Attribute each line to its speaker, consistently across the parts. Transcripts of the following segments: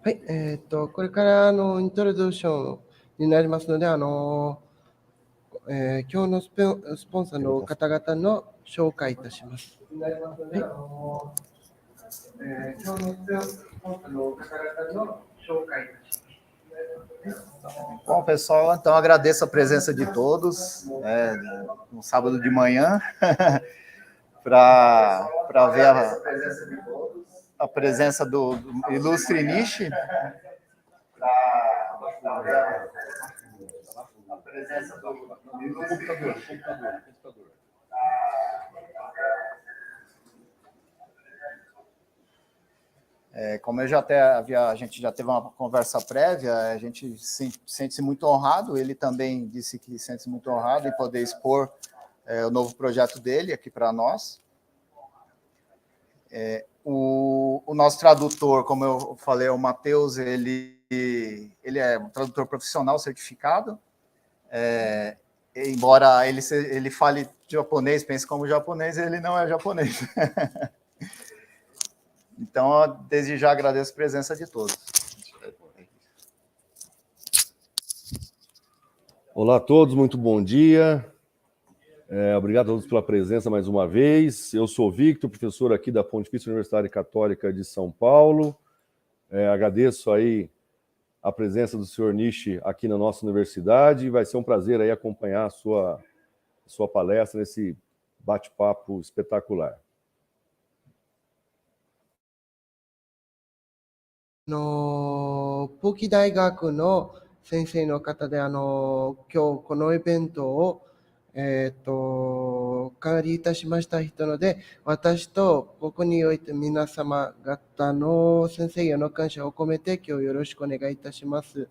Speaker 1: はい、これからイントロダクションになりますので、今日のスポンサーの方々の紹介いたします。はい、今日のスポンサーの方々の紹介いたします。
Speaker 2: Bom, pessoal, então agradeço a presença de todos no sábado de manhã para ver a presença do ilustre Nishi. A presença do computador. Como eu já até a gente já teve uma conversa prévia, a gente sente-se muito honrado, ele também disse que sente-se muito honrado em poder expor o novo projeto dele aqui para nós. O nosso tradutor, como eu falei, é o Matheus, ele é um tradutor profissional certificado, embora ele fale japonês, pense como japonês, ele não é japonês. Então, desde já agradeço a presença de todos.
Speaker 3: Olá a todos, muito bom dia. Obrigado a todos pela presença mais uma vez. Eu sou o Victor, professor aqui da Pontifícia Universidade Católica de São Paulo. Agradeço aí a presença do senhor Nishi aqui na nossa universidade. Vai ser um prazer aí acompanhar a sua palestra nesse bate-papo espetacular.
Speaker 1: ポキ大学の先生の方で、今日このイベントを、管理いたしました人ので、私とここにおいて皆様方の先生への感謝を込めて、今日よろしくお願いいたします。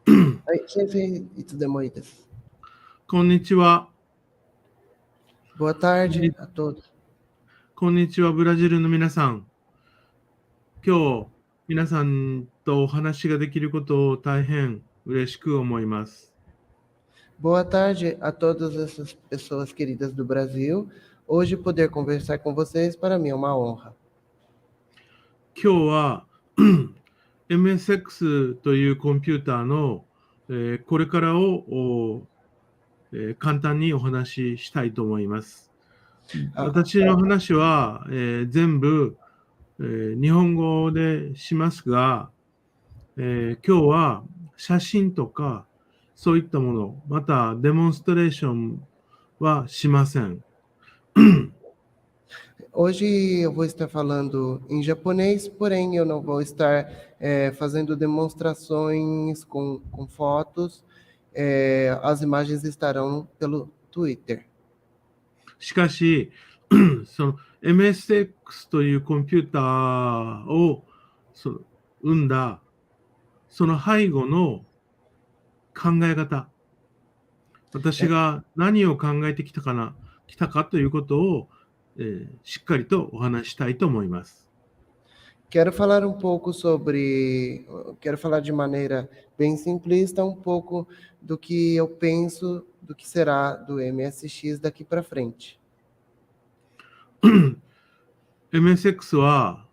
Speaker 1: はい、先生、いつでもいいです。
Speaker 4: こんにちは。
Speaker 1: Boa tarde a todos.
Speaker 4: こんにちは、ブラジルの皆さん。今日、皆さんとお話ができることを大変嬉しく思います。
Speaker 1: Boa tarde a todas essas pessoas queridas do Brasil. Hoje poder conversar com vocês para mim é uma honra.
Speaker 4: 今日はMSX というコンピューターの、これからを簡単にお話ししたいと思います。私の話は、全部、日本語でしますが、今日は写真とかそういったもの、またデモンストレーションはしません。
Speaker 1: Hoje eu vou estar falando em japonês, porém eu não vou estar fazendo demonstrações com fotos. As imagens estarão pelo Twitter.
Speaker 4: しかし、その MSX というコンピューターを生んだ、その背後の考え方、私が何を考えてきたかということを、しっかりとお話ししたいと思います。
Speaker 1: Quero falar de maneira bem simplista, um pouco do que eu penso, do que será do MSX daqui para frente.
Speaker 4: MSX は、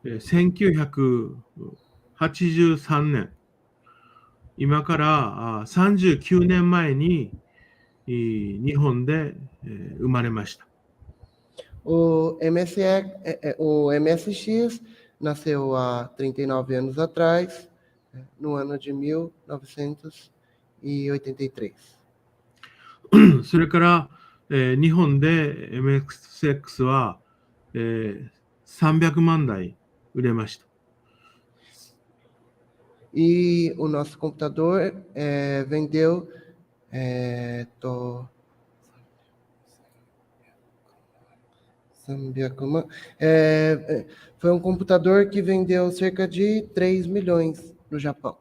Speaker 4: 1983年、今から39年前に日本で生まれました。
Speaker 1: O MSX nasceu há 39 anos atrás, no ano de 1983.
Speaker 4: それから、日本で MSX は、300万台売れました。
Speaker 1: E o nosso computador vendeu foi um computador que vendeu cerca de 3 milhões no Japão.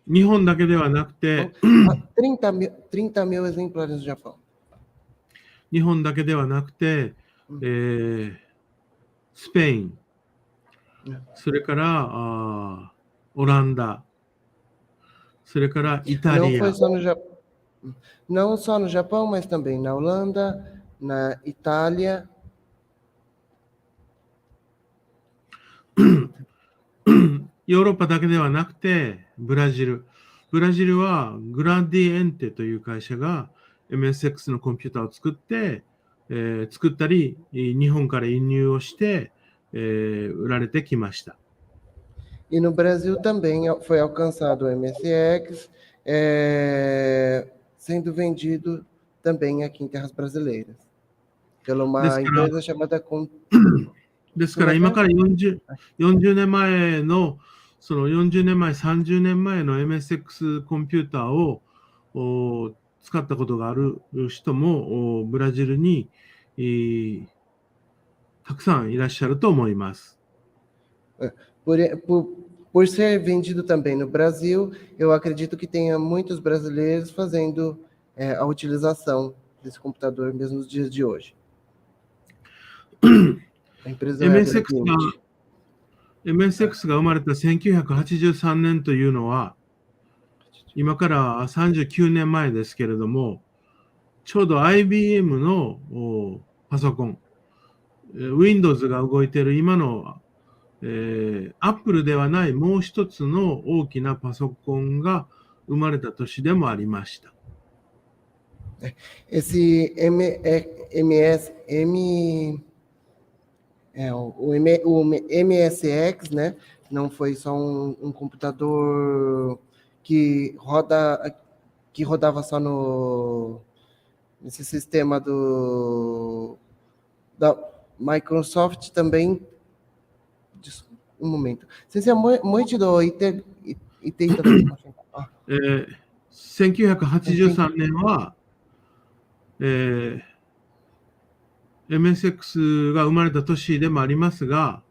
Speaker 4: 日本だけではなくて、
Speaker 1: 30 mil exemplares no Japão.
Speaker 4: 日本だけではなくて、スペイン、それからオランダ、それからイタリア。
Speaker 1: Não só no Japão, mas também na Holanda, na Itália.
Speaker 4: ヨーロッパだけではなくて、ブラジル。ブラジルはグラディエンテという会社が MSX のコンピューターを作って、作ったり、日本から輸入をして、売られてきました。
Speaker 1: E no Brasil também foi alcançado o MSX, sendo vendido também aqui em terras brasileiras, pela uma empresa chamada...
Speaker 4: ですから今から40年前の、その40年前、30年前の MSX コンピューターを使ったことがある人もブラジルにたくさんいらっしゃると思います。
Speaker 1: Por ser vendido também no Brasil, eu acredito que tenha muitos brasileiros fazendo a utilização desse computador mesmo nos dias de hoje. A empresa
Speaker 4: MSX が生まれた1983年というのは、今から39年前ですけれども、ちょうど IBM のパソコン、Windows が動いている今の、Apple ではないもう一つの大きなパソコンが生まれた年でもありました。
Speaker 1: O MSX, né, não foi só um computador que rodava só nesse sistema da Microsoft também. Um momento. 先生はもう一度言っていただけませんか。
Speaker 4: 1983年は、MSX が生まれた年でもありますが、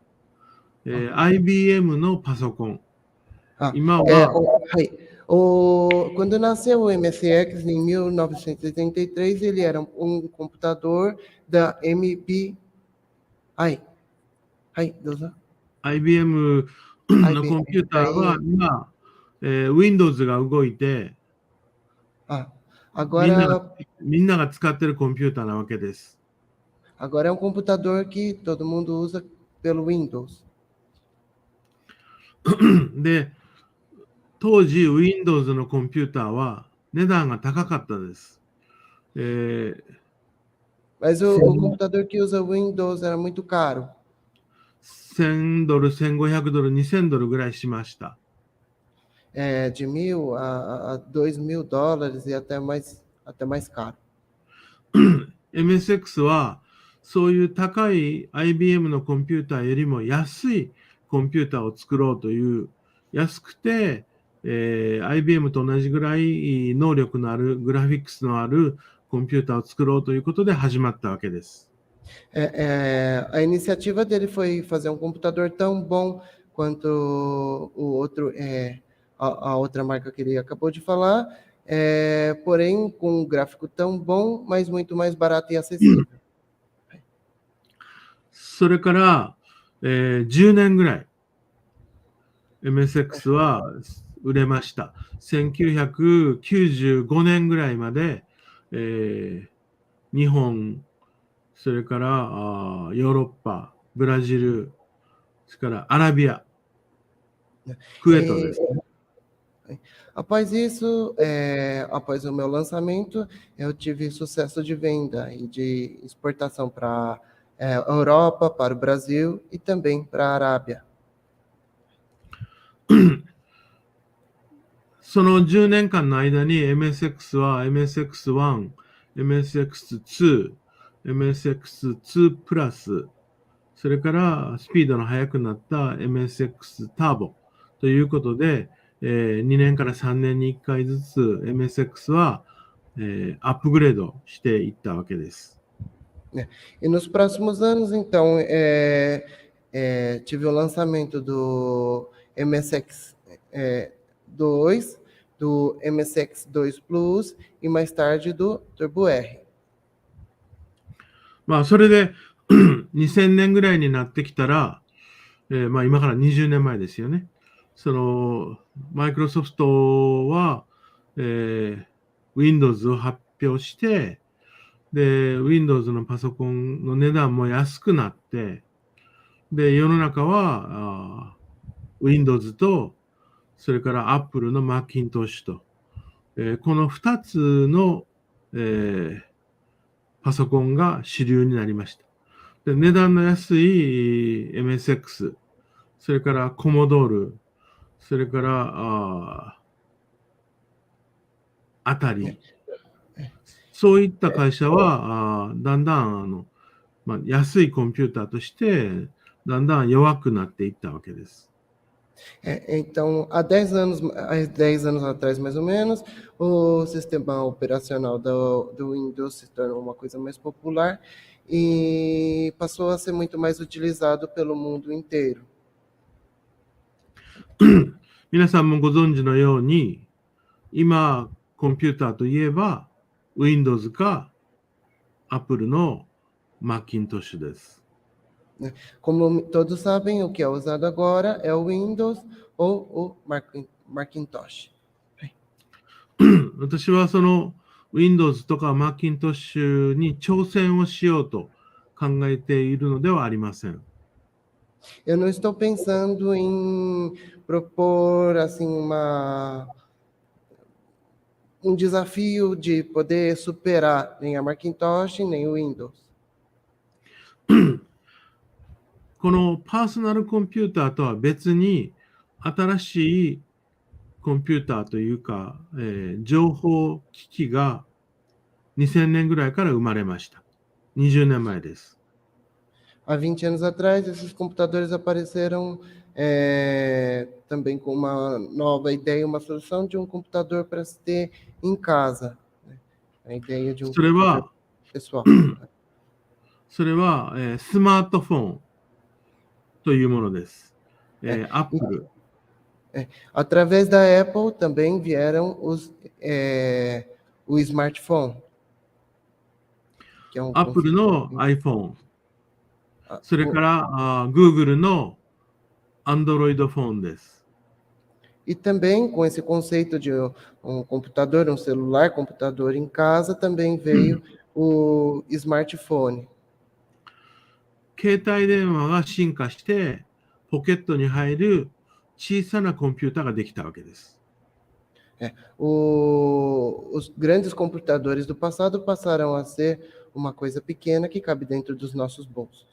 Speaker 4: IBM のパソコン。今は、
Speaker 1: Quando nasceu o MSX em 1983, ele era computador da MBI. はい、どうぞ。
Speaker 4: IBM のコンピューターは今、Windows が動いて、みんなが使っているコンピューターなわけです。
Speaker 1: Agora é um computador que todo mundo usa pelo Windows.
Speaker 4: で、当時 Windows のコンピューターは値段が高かったです。
Speaker 1: Mas o computador que usa Windows era muito caro.
Speaker 4: $1000、$1500、$2000ぐらいしました。
Speaker 1: De $1,000 a $2,000 e até mais caro.
Speaker 4: MSX はそういう高い IBM のコンピューターよりも安いコンピューターを作ろうという、安くて、IBM と同じぐらい能力のある、グラフィックスのあるコンピューターを作ろうということで始まったわけです。
Speaker 1: A iniciativa dele foi fazer um computador tão bom quanto o outro, a outra marca que ele acabou de falar, porém com um gráfico tão bom, mas muito mais barato e acessível.
Speaker 4: それから、10年ぐらい MSX は売れました。1995年ぐらいまで、日本、それからヨーロッパ、ブラジル、それからアラビア、クウェートですね。
Speaker 1: Após isso, após o meu lançamento, eu tive sucesso de venda e de exportação para a Europa, para o Brasil e também para a Arábia.
Speaker 4: その10年間の間に MSX は MSX1、MSX2、MSX2 プラス、それからスピードの速くなった MSX ターボということで、2年から3年に1回ずつ MSX は、アップグレードしていったわけです。
Speaker 1: E nos próximos anos, então, tive o lançamento do MSX 2, do MSX 2 Plus e mais tarde do Turbo R.
Speaker 4: まあそれで2000年ぐらいになってきたら、まあ今から20年前ですよね。そのマイクロソフトは、Windows を発表して、で、Windows のパソコンの値段も安くなって、で、世の中はWindows と、それから Apple の Macintosh と、この2つの、パソコンが主流になりました。で、値段の安い MSX、それからコモドール、それからあたり、そういった会社はだんだん安いコンピューターとしてだんだん弱くなっていったわけです。
Speaker 1: Então, há 10 anos atrás, mais ou menos, o sistema operacional do Windows se tornou uma coisa mais popular e passou a ser muito mais utilizado pelo mundo inteiro.
Speaker 4: 皆さんもご存知のように、今、コンピューターといえば、Windows か Apple の Macintosh です。
Speaker 1: Como todos sabem, o que é usado agora é o Windows ou o Macintosh.
Speaker 4: 私はその Windows とか Macintosh に挑戦をしようと考えているのではありません。
Speaker 1: Eu não estou pensando em propor assim desafio de poder superar nem a Macintosh nem o Windows.
Speaker 4: このパーソナルコンピューターとは別に新しいコンピューターというか、情報機器が2000年ぐらいから生まれました。20年前です。
Speaker 1: Há 20 anos atrás, esses computadores apareceram também com uma nova ideia, uma solução de um computador para se ter em casa. A ideia de um computador pessoal.
Speaker 4: それは、スマートフォンというものです。Apple.
Speaker 1: Através da Apple também vieram o smartphone. Que é
Speaker 4: Apple の iPhone。それからGoogle の Android フォンです。
Speaker 1: E também com esse conceito de um computador, um celular, computador em casa, também veio o smartphone.
Speaker 4: 携帯電話が進化して、ポケットに入る小さなコンピューターができたわけです。
Speaker 1: Os grandes computadores do passado passaram a ser uma coisa pequena que cabe dentro dos nossos bolsos.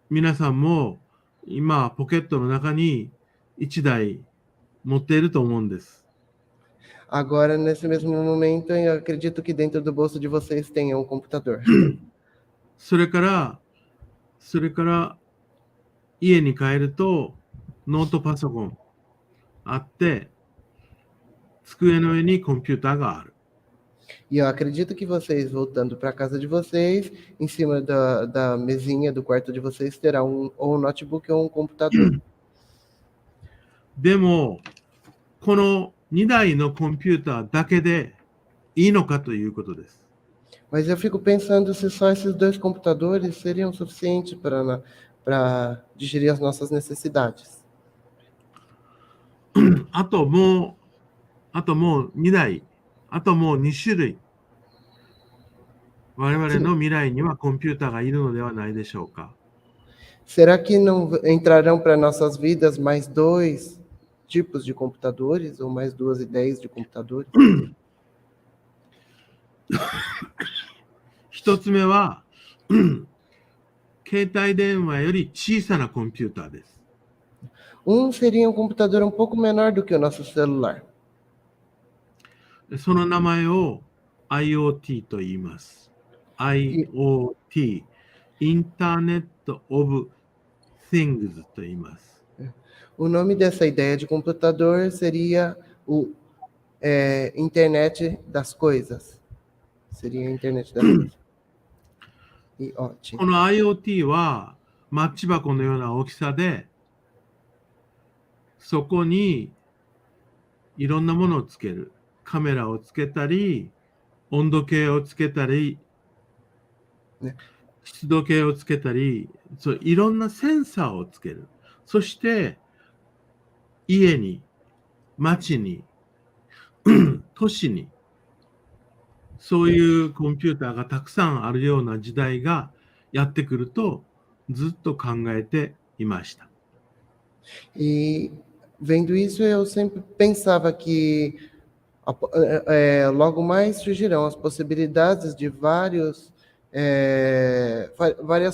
Speaker 4: 皆さんも今ポケットの中に1台持っていると思うんです。
Speaker 1: Agora, nesse mesmo momento, eu acredito que dentro do bolso de vocês tenha um computador.
Speaker 4: それから家に帰るとノートパソコンあって、机の上にコンピューターがある。
Speaker 1: E eu acredito que vocês, voltando para a casa de vocês, em cima da mesinha do quarto de vocês, terá ou um notebook ou um computador.
Speaker 4: でも、この2台のコンピューターだけでいいのかということです。
Speaker 1: Mas eu fico pensando se só esses 2 computadores seriam suficientes para digerir as nossas necessidades.
Speaker 4: あともう2台、あともう2種類。我々の未来にはコンピューターがいるのではないでしょうか。
Speaker 1: Será que não entrarão para nossas vidas mais 2 tipos de computadores ou mais 2 ideias de computadores?
Speaker 4: 一つ目は、携帯電話より小さなコンピューターです。
Speaker 1: Seria um computador um pouco menor do que o nosso celular.
Speaker 4: その名前を IoT と言います。IoT、Internet of Things と言います。
Speaker 1: O nome dessa ideia de computador seria o Internet das Coisas. Seria a Internet das Coisas.
Speaker 4: この IoT はマッチ箱のような大きさで、そこにいろんなものをつける。カメラをつけたり、温度計をつけたり、湿度計をつけたり、いろんなセンサーをつける。そして家に、街に都市にそういうコンピューターがたくさんあるような時代がやってくるとずっと考えていました。
Speaker 1: E vendo isso, eu sempre pensava que logo mais surgirão as possibilidades de várias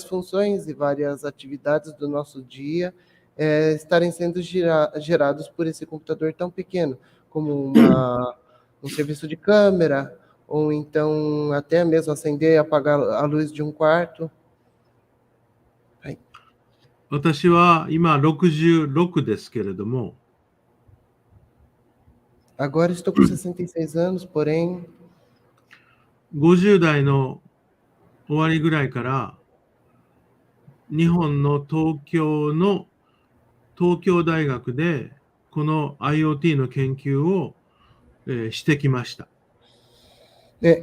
Speaker 1: funções e várias atividades do nosso dia estarem sendo gerados por esse computador tão pequeno, como um serviço de câmera, ou então até mesmo acender e apagar a luz de um quarto.
Speaker 4: 私は今66ですけれども、
Speaker 1: Agora estou com 66 anos, porém,
Speaker 4: 50代の終わりぐらいから日本の東京大学でこの IoT の研究を、してきました。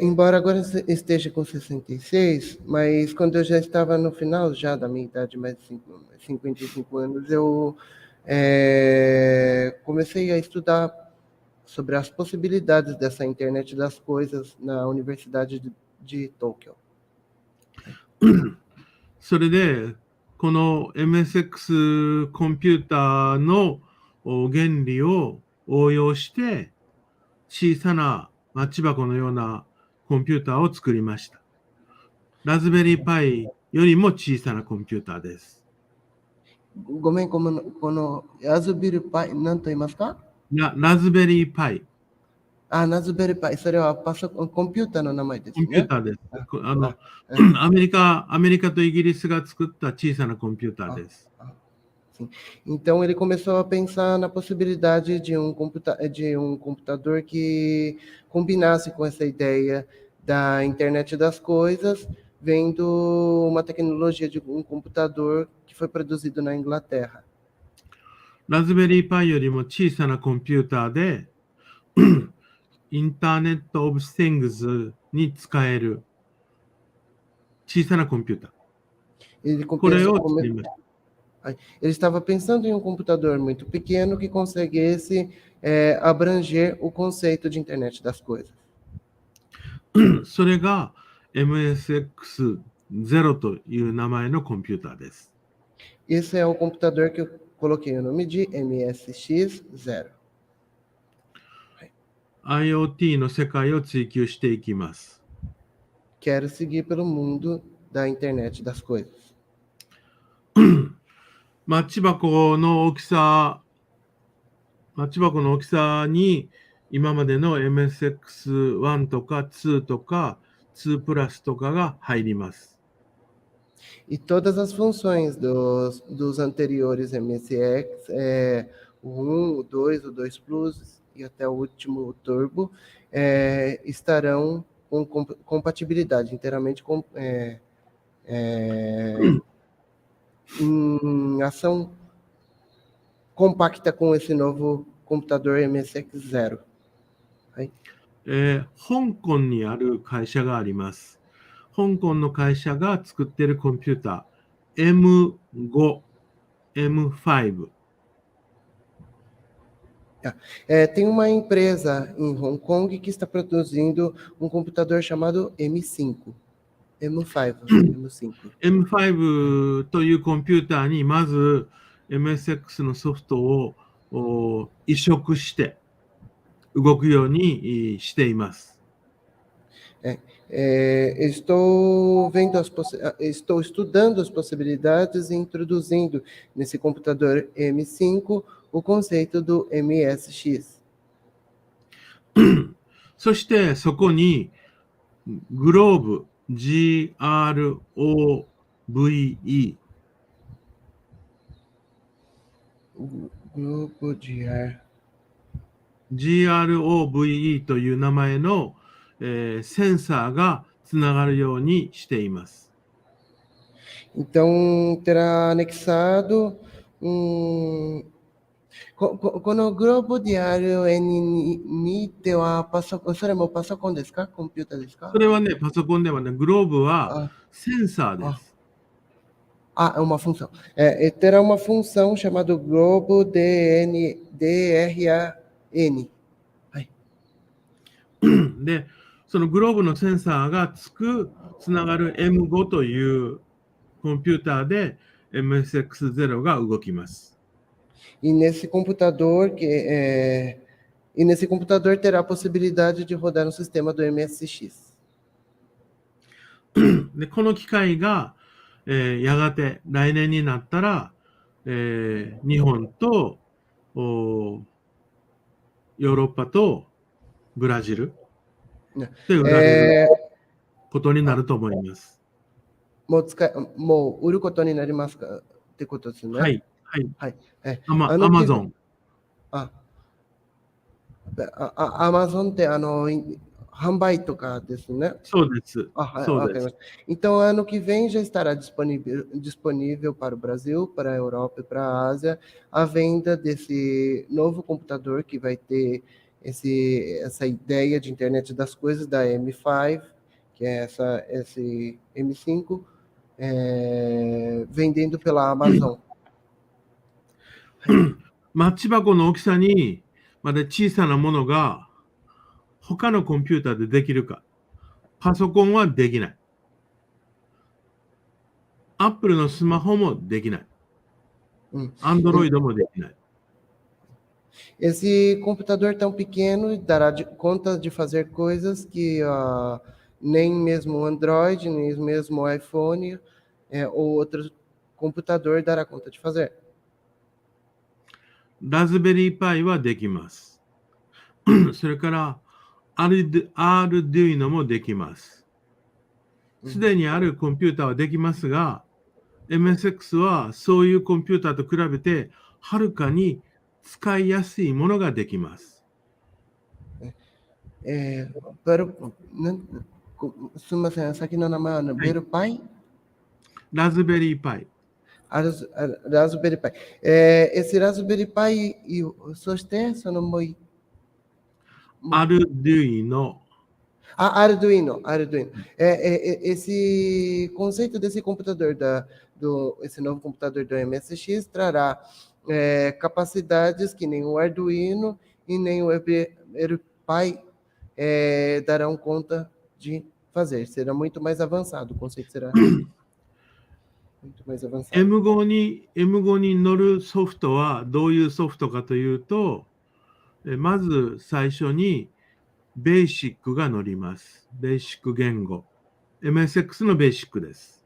Speaker 1: embora agora esteja com 66, mas quando eu já estava no final já da minha idade, mais de 55 anos, eu comecei a estudar sobre as possibilidades dessa internet das coisas na Universidade de Tóquio.
Speaker 4: それでこの MSX コンピューターの原理を応用して小さなマッチ箱のようなコンピューターを作りました。ラズベリーパイよりも小さなコンピューターです。
Speaker 1: ごめん、このラズベリーパイ、何と言いますか？
Speaker 4: ラズベリーパイ。
Speaker 1: ラズベリーパイ、それはコンピューターの名前ですね。
Speaker 4: コンピューターです。アメリカとイギリスが作った小さなコンピューターです。
Speaker 1: Então ele começou a pensar na possibilidade de um computador que combinasse com essa ideia da internet das coisas, vendo uma tecnologia de um computador que foi produzido na Inglaterra.
Speaker 4: ラズベリーパイよりも小さなコンピューターでインターネットオブシングスに使える小さなコンピューター。これを作りました。
Speaker 1: Ele estava pensando em um computador muito pequeno que conseguisse abranger o conceito de internet das coisas.
Speaker 4: それが MSX0 という名前のコンピューターです。
Speaker 1: Esse é o computador que eu coloquei o nome de MSX0.
Speaker 4: IoT の世界を追求していきます。
Speaker 1: Quero seguir pelo mundo da internet das coisas.
Speaker 4: マッチ箱の大きさに今までの MSX1 とか2とか2プラスとかが入ります。
Speaker 1: E todas as funções dos anteriores MSX, o 1, o 2, o 2 Plus e até o último Turbo, estarão com compatibilidade inteiramente em ação compacta com esse novo computador MSX0.
Speaker 4: 香港にある会社があります。香港の会社が作っているコンピューター M5。Tem
Speaker 1: uma empresa em Hong Kong que está produzindo um computador chamado M5.
Speaker 4: M5 というコンピューターにまず MSX のソフトを移植して動くようにしています。
Speaker 1: Estou estudando as possibilidades e introduzindo nesse computador M5 o conceito do MSX.
Speaker 4: そしてそこにグローブ GROVE GROVE という名前の、センサーがつながるようにしています。
Speaker 1: Então terá anexadoこのグローブdiárioにてはそれもパソコンですか？コンピューターですか？
Speaker 4: それはね、パソコンではね、グローブはセンサーです。
Speaker 1: É uma função. Terá uma função chamada Globo DRAN.
Speaker 4: で、そのグローブのセンサーがつながる M5 というコンピューターで MSX0 が動きます。
Speaker 1: E nesse computador terá a possibilidade de rodar no sistema do MSX.
Speaker 4: で、この機械が、やがて来年になったら、日本とヨーロッパとブラジルで売られることになると思います。
Speaker 1: もう売ることになりますかってことですね。
Speaker 4: はい。はい。
Speaker 1: はい。
Speaker 4: アマゾン。
Speaker 1: アマゾンって販売とかですね。
Speaker 4: そうです。
Speaker 1: そうです。Então, ano que vem já estará disponível para o Brasil, para a Europa e para a Ásia a venda desse novo computador que vai ter essa ideia de internet das coisas da M5, que é esse M5, vendendo pela Amazon.
Speaker 4: マッチ箱の大きさにまだ小さなものが他のコンピューターでできるか。パソコンはできない。Apple のスマホもできない。Android もできない。
Speaker 1: Esse computador tão pequeno dará conta de fazer coisas que nem mesmo o Android, nem mesmo o iPhone ou outro computador dará conta de fazer.
Speaker 4: ラズベリーパイはできます。それからアルデュイノもできます。すでにあるコンピューターはできますが、MSX はそういうコンピューターと比べてはるかに使いやすいものができます。
Speaker 1: すみません、先の名前はベルパイ？
Speaker 4: ラズベリーパイ。
Speaker 1: Raspberry Pi. Esse Raspberry Pi e o soste sono muy...
Speaker 4: Arduino.
Speaker 1: Arduino. Esse conceito desse computador, esse novo computador do MSX, trará capacidades que nem o Arduino e nem o Raspberry Pi darão conta de fazer. Será muito mais avançado, o conceito será... muito mais avançado.
Speaker 4: M5 に乗るソフトはどういうソフトかというと、まず最初にベーシックが乗ります。ベーシック言語。MSX のベーシックです。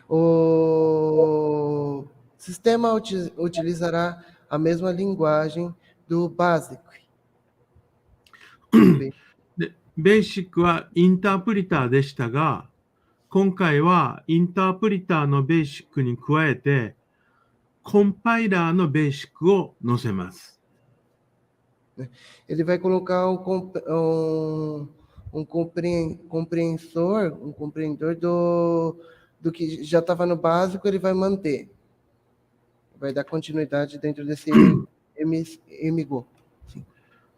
Speaker 1: O sistema utilizará a mesma linguagem do BASIC.
Speaker 4: ベーシックはインタープリターでしたが、今回はインタープリターのベーシックに加えて、コンパイラーのベーシックを載せます。
Speaker 1: Ele vai colocar compreendedor do que já estava no básico, ele vai manter. Vai dar continuidade dentro desse MGO.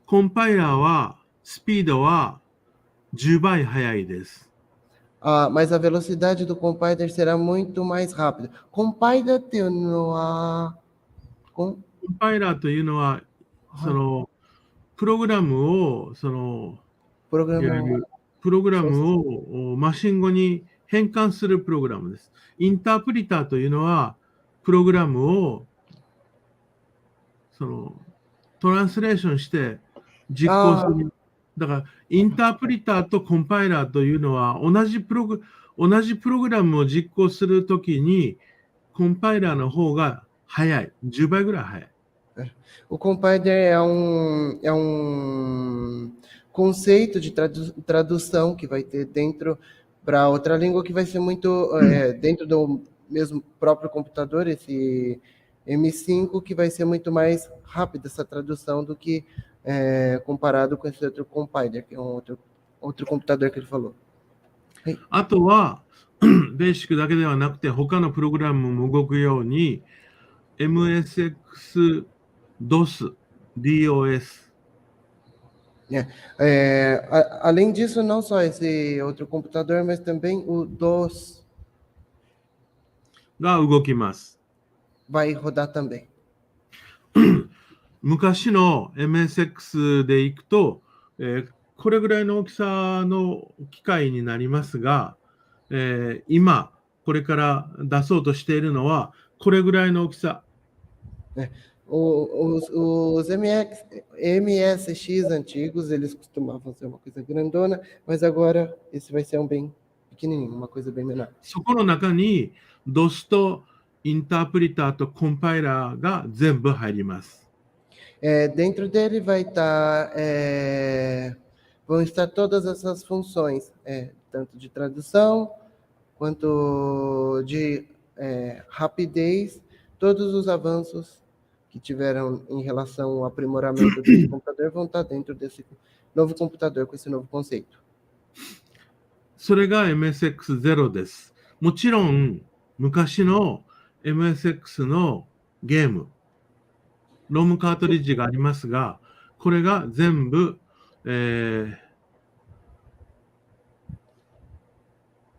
Speaker 4: コンパイラーは、スピードは10倍速いです。
Speaker 1: Mas a velocidade do compiler será muito mais rápida. Compiler っていうのは、
Speaker 4: コンパイラーというのは、そのプログラムをマシン語に変換するプログラムです。インタープリターというのは、プログラムをトランスレーションして実行する。だから、インタープリターとコンパイラーというのは同じプログラムを実行するときに、コンパイラーの方が速い。10倍ぐらい速い。
Speaker 1: O compiler é conceito de tradução que vai ter dentro para outra língua que vai ser muito dentro do mesmo próprio computador, esse M5, que vai ser muito mais rápida essa tradução do que comparado com esse outro compiler, que é outro computador que ele falou.
Speaker 4: あとは、ベーシックだけではなくて、他のプログラムも動くように、MSX-DOS, DOS.
Speaker 1: Além disso, não só esse outro computador, mas também o DOS
Speaker 4: が動きます。
Speaker 1: vai rodar também.
Speaker 4: 昔の MSX でいくと、これぐらいの大きさの機械になりますが、今、これから出そうとしているのは、これぐらいの大きさ。
Speaker 1: Os MSX antigos, eles costumavam ser uma coisa grandona, mas agora esse vai ser um bem pequenininho, uma coisa bem menor.
Speaker 4: そこの中に DOS とインタープリターとコンパイラーが全部入ります。
Speaker 1: Dentro dele vão estar todas essas funções, tanto de tradução quanto de rapidez, todos os avanços que tiveram em relação ao aprimoramento desse computador vão estar dentro desse novo computador com esse novo conceito.
Speaker 4: それが MSX0 です。もちろん、昔の MSX のゲーム、ロムカートリッジがありますが、これが全部、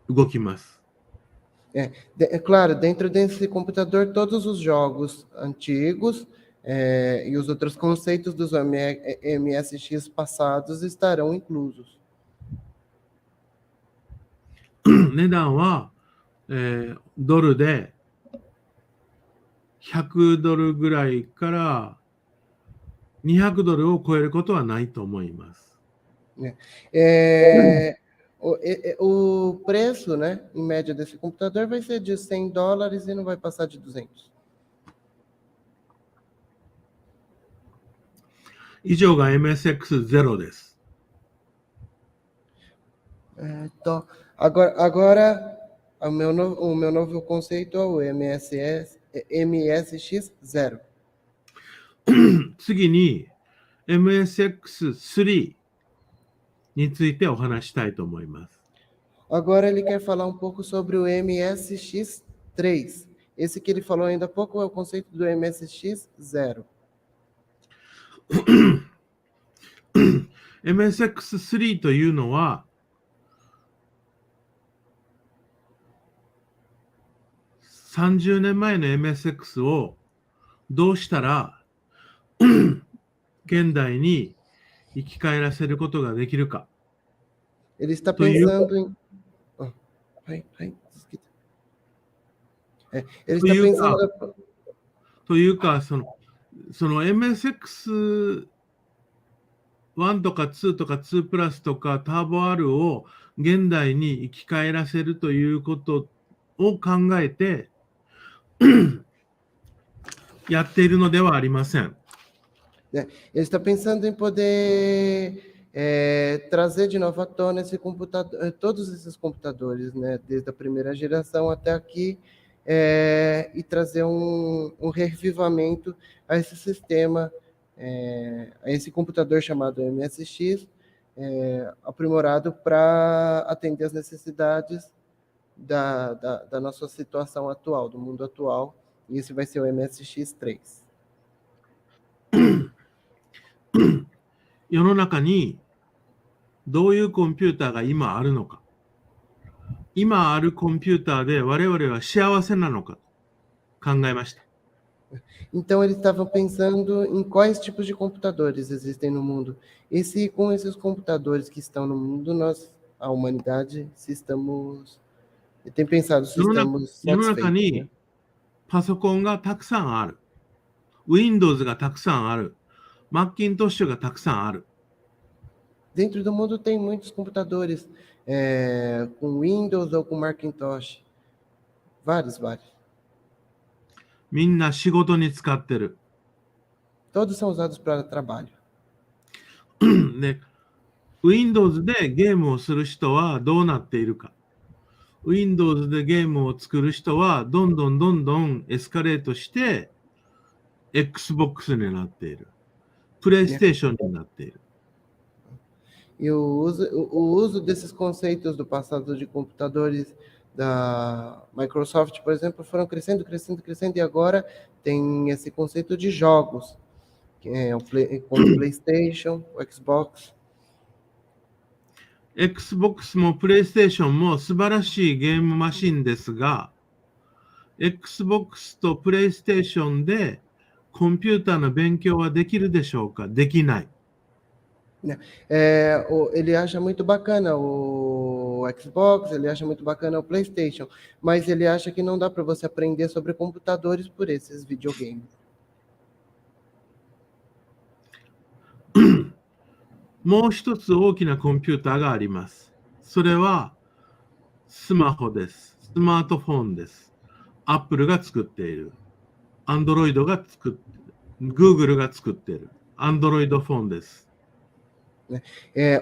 Speaker 4: 動きます。
Speaker 1: Claro, dentro desse computador, todos os jogos antigos e os outros conceitos dos MSX passados estarão inclusos.
Speaker 4: 値段は、ドルで100ドルぐらいから200ドルを超えることはないと思います。
Speaker 1: O preço, né, em média desse computador vai ser de $100 e não vai passar de 200.
Speaker 4: 以上が MSX0 です。
Speaker 1: Então, agora o meu novo conceito é o MSX0.
Speaker 4: 次に MSX3 についてお話したいと思います。
Speaker 1: Agora ele quer falar um pouco sobre o MSX3. Esse que ele falou ainda há pouco é o conceito do MSX0.
Speaker 4: MSX3 というのは、30年前の MSX をどうしたら現代に生き返らせることができるか。
Speaker 1: Ele está pensando em... Ele está pensando...
Speaker 4: というか、その MSX1 とか2とか2プラスとかターボ R を現代に生き返らせるということを考えてやっているのではありません。
Speaker 1: Ele está pensando em poder trazer de novo à tona esse computador, todos esses computadores, né, desde a primeira geração até aqui, e trazer um revivamento a esse sistema, a esse computador chamado MSX, aprimorado para atender as necessidades da nossa situação atual, do mundo atual, e esse vai ser o MSX3.
Speaker 4: 世の中にどういうコンピューターが今あるのか、今あるコンピューターで我々は幸せなのか考えました。
Speaker 1: Então eles estavam pensando em quais tipos de computadores existem no mundo. E se com esses computadores que estão no mundo, a humanidade, tem pensado se estamos
Speaker 4: 世の中
Speaker 1: satisfeitos,
Speaker 4: に
Speaker 1: né?
Speaker 4: パソコンがたくさんある。Windows がたくさんある。Macintosh がたくさんある。
Speaker 1: Dentro do mundo tem muitos computadores com Windows ou com Macintosh. Vários.
Speaker 4: みんな仕事に使ってる。
Speaker 1: Todos são usados para trabalho.
Speaker 4: で、Windows でゲームをする人はどうなっているか。Windows でゲームを作る人はどんどんエスカレートして Xbox になっている。PlayStation になっている。
Speaker 1: E o uso desses conceitos do passado de computadores da Microsoft, por exemplo, foram crescendo, e agora tem esse conceito de jogos, que é como o PlayStation, o Xbox.
Speaker 4: Xbox も PlayStation も素晴らしいゲームマシンですが、Xbox と PlayStation でコンピューターの勉強はできるでしょうか？できない。
Speaker 1: Ele acha muito bacana o Xbox, ele acha muito bacana o PlayStation, mas ele acha que não dá para você aprender sobre computadores por esses videogames.
Speaker 4: もう一つ大きなコンピューターがあります。それはスマホです。スマートフォンです。Apple が作っている。Android が作っている。Google が作っている。Android フォンです。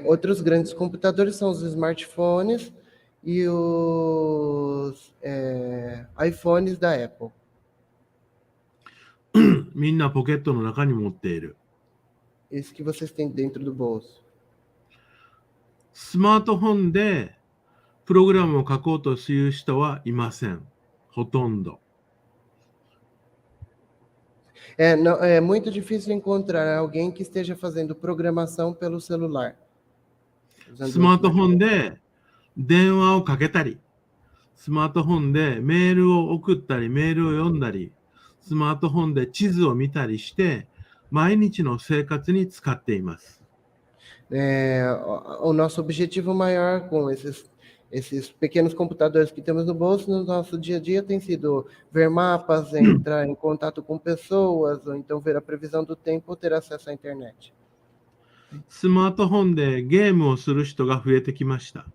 Speaker 1: Outros grandes computadores são os smartphones e os iPhones da Apple.
Speaker 4: みんなポケットの中に持っている。
Speaker 1: Esse que vocês têm dentro do bolso.
Speaker 4: スマートフォンでプログラムを書こうという人はいません。ほとんど。
Speaker 1: É muito difícil encontrar alguém que esteja fazendo programação pelo celular.
Speaker 4: スマートフォンで電話をかけたり、スマートフォンでメールを送ったり、メールを読んだり、スマートフォンで地図を見たりして、毎日の生活に使っています。
Speaker 1: O nosso objetivo maior com esses pequenos computadores que temos no bolso, no nosso dia a dia, tem sido ver mapas, entrar em contato com pessoas, ou então ver a previsão do tempo ou ter acesso à internet.
Speaker 4: スマートフォンでゲームをする人が増えてきました。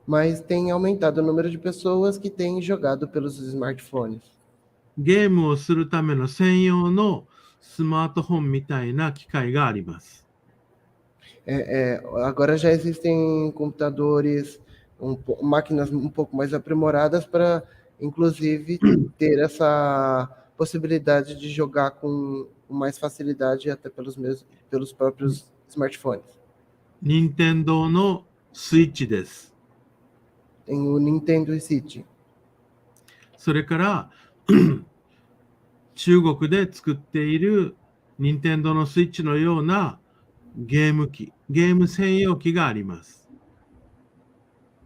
Speaker 1: Mas tem aumentado o número de pessoas que têm jogado pelos smartphones.
Speaker 4: ゲームをするための専用のスマートフォンみたいな機械があります。
Speaker 1: Agora já existem computadores, máquinas um pouco mais aprimoradas para, inclusive, ter essa possibilidade de jogar com mais facilidade até pelos próprios smartphones.
Speaker 4: 任天堂のスイッチです。
Speaker 1: Tem o Nintendo Switch.
Speaker 4: それから中国で作っている任天堂のスイッチのようなゲーム機、ゲーム専用機があります。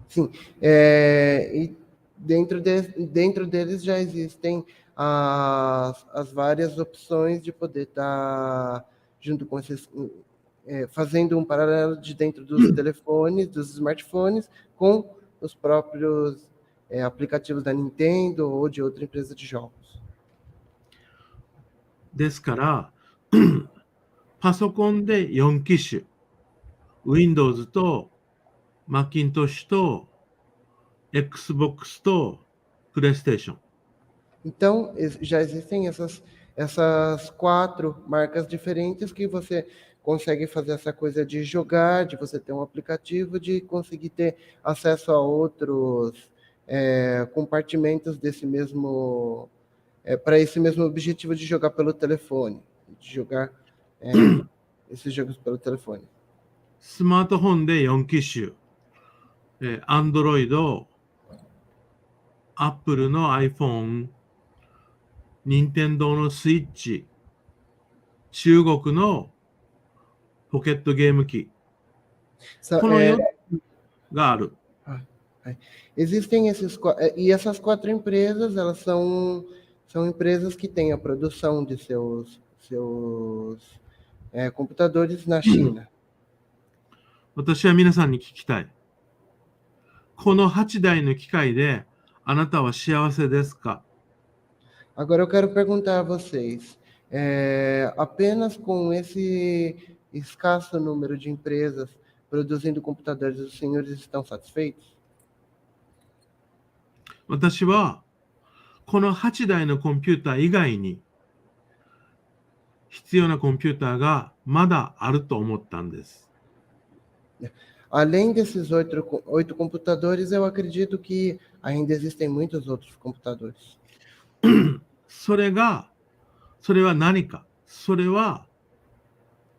Speaker 1: Sim, e dentro deles já existem as várias opções de poder estar junto com esses, fazendo um paralelo de dentro dos telefones, dos smartphones, com os próprios aplicativos da Nintendo ou de outra empresa de jogos.
Speaker 4: ですからパソコンで4機種、Windows と Macintosh と Xbox と PlayStation.
Speaker 1: Então, já existem essas 4 marcas diferentes que você consegue fazer essa coisa de jogar, de você ter um aplicativo, de conseguir ter acesso a outros compartimentos desse mesmo, para esse mesmo objetivo de jogar pelo telefone, de jogar esses jogos pelo telefone.
Speaker 4: スマートフォンで4機種、Android、Apple の iPhone、任天堂のスイッチ、中国のポケットゲーム機、この4つがある。
Speaker 1: Existem essas 4 empresas, elas são empresas que têm a produção de seus computadores na China.
Speaker 4: 私は皆さんに聞きたい。この8台の機械であなたは幸せですか？
Speaker 1: Agora eu quero perguntar a vocês, apenas com esse escasso número de empresas produzindo computadores, os senhores estão satisfeitos?
Speaker 4: 私はこの8台のコンピューター以外に必要なコンピューターがまだあると思ったんです。
Speaker 1: Além desses 8 computadores, eu acredito que ainda existem muitos outros computadores.
Speaker 4: それは何か？それは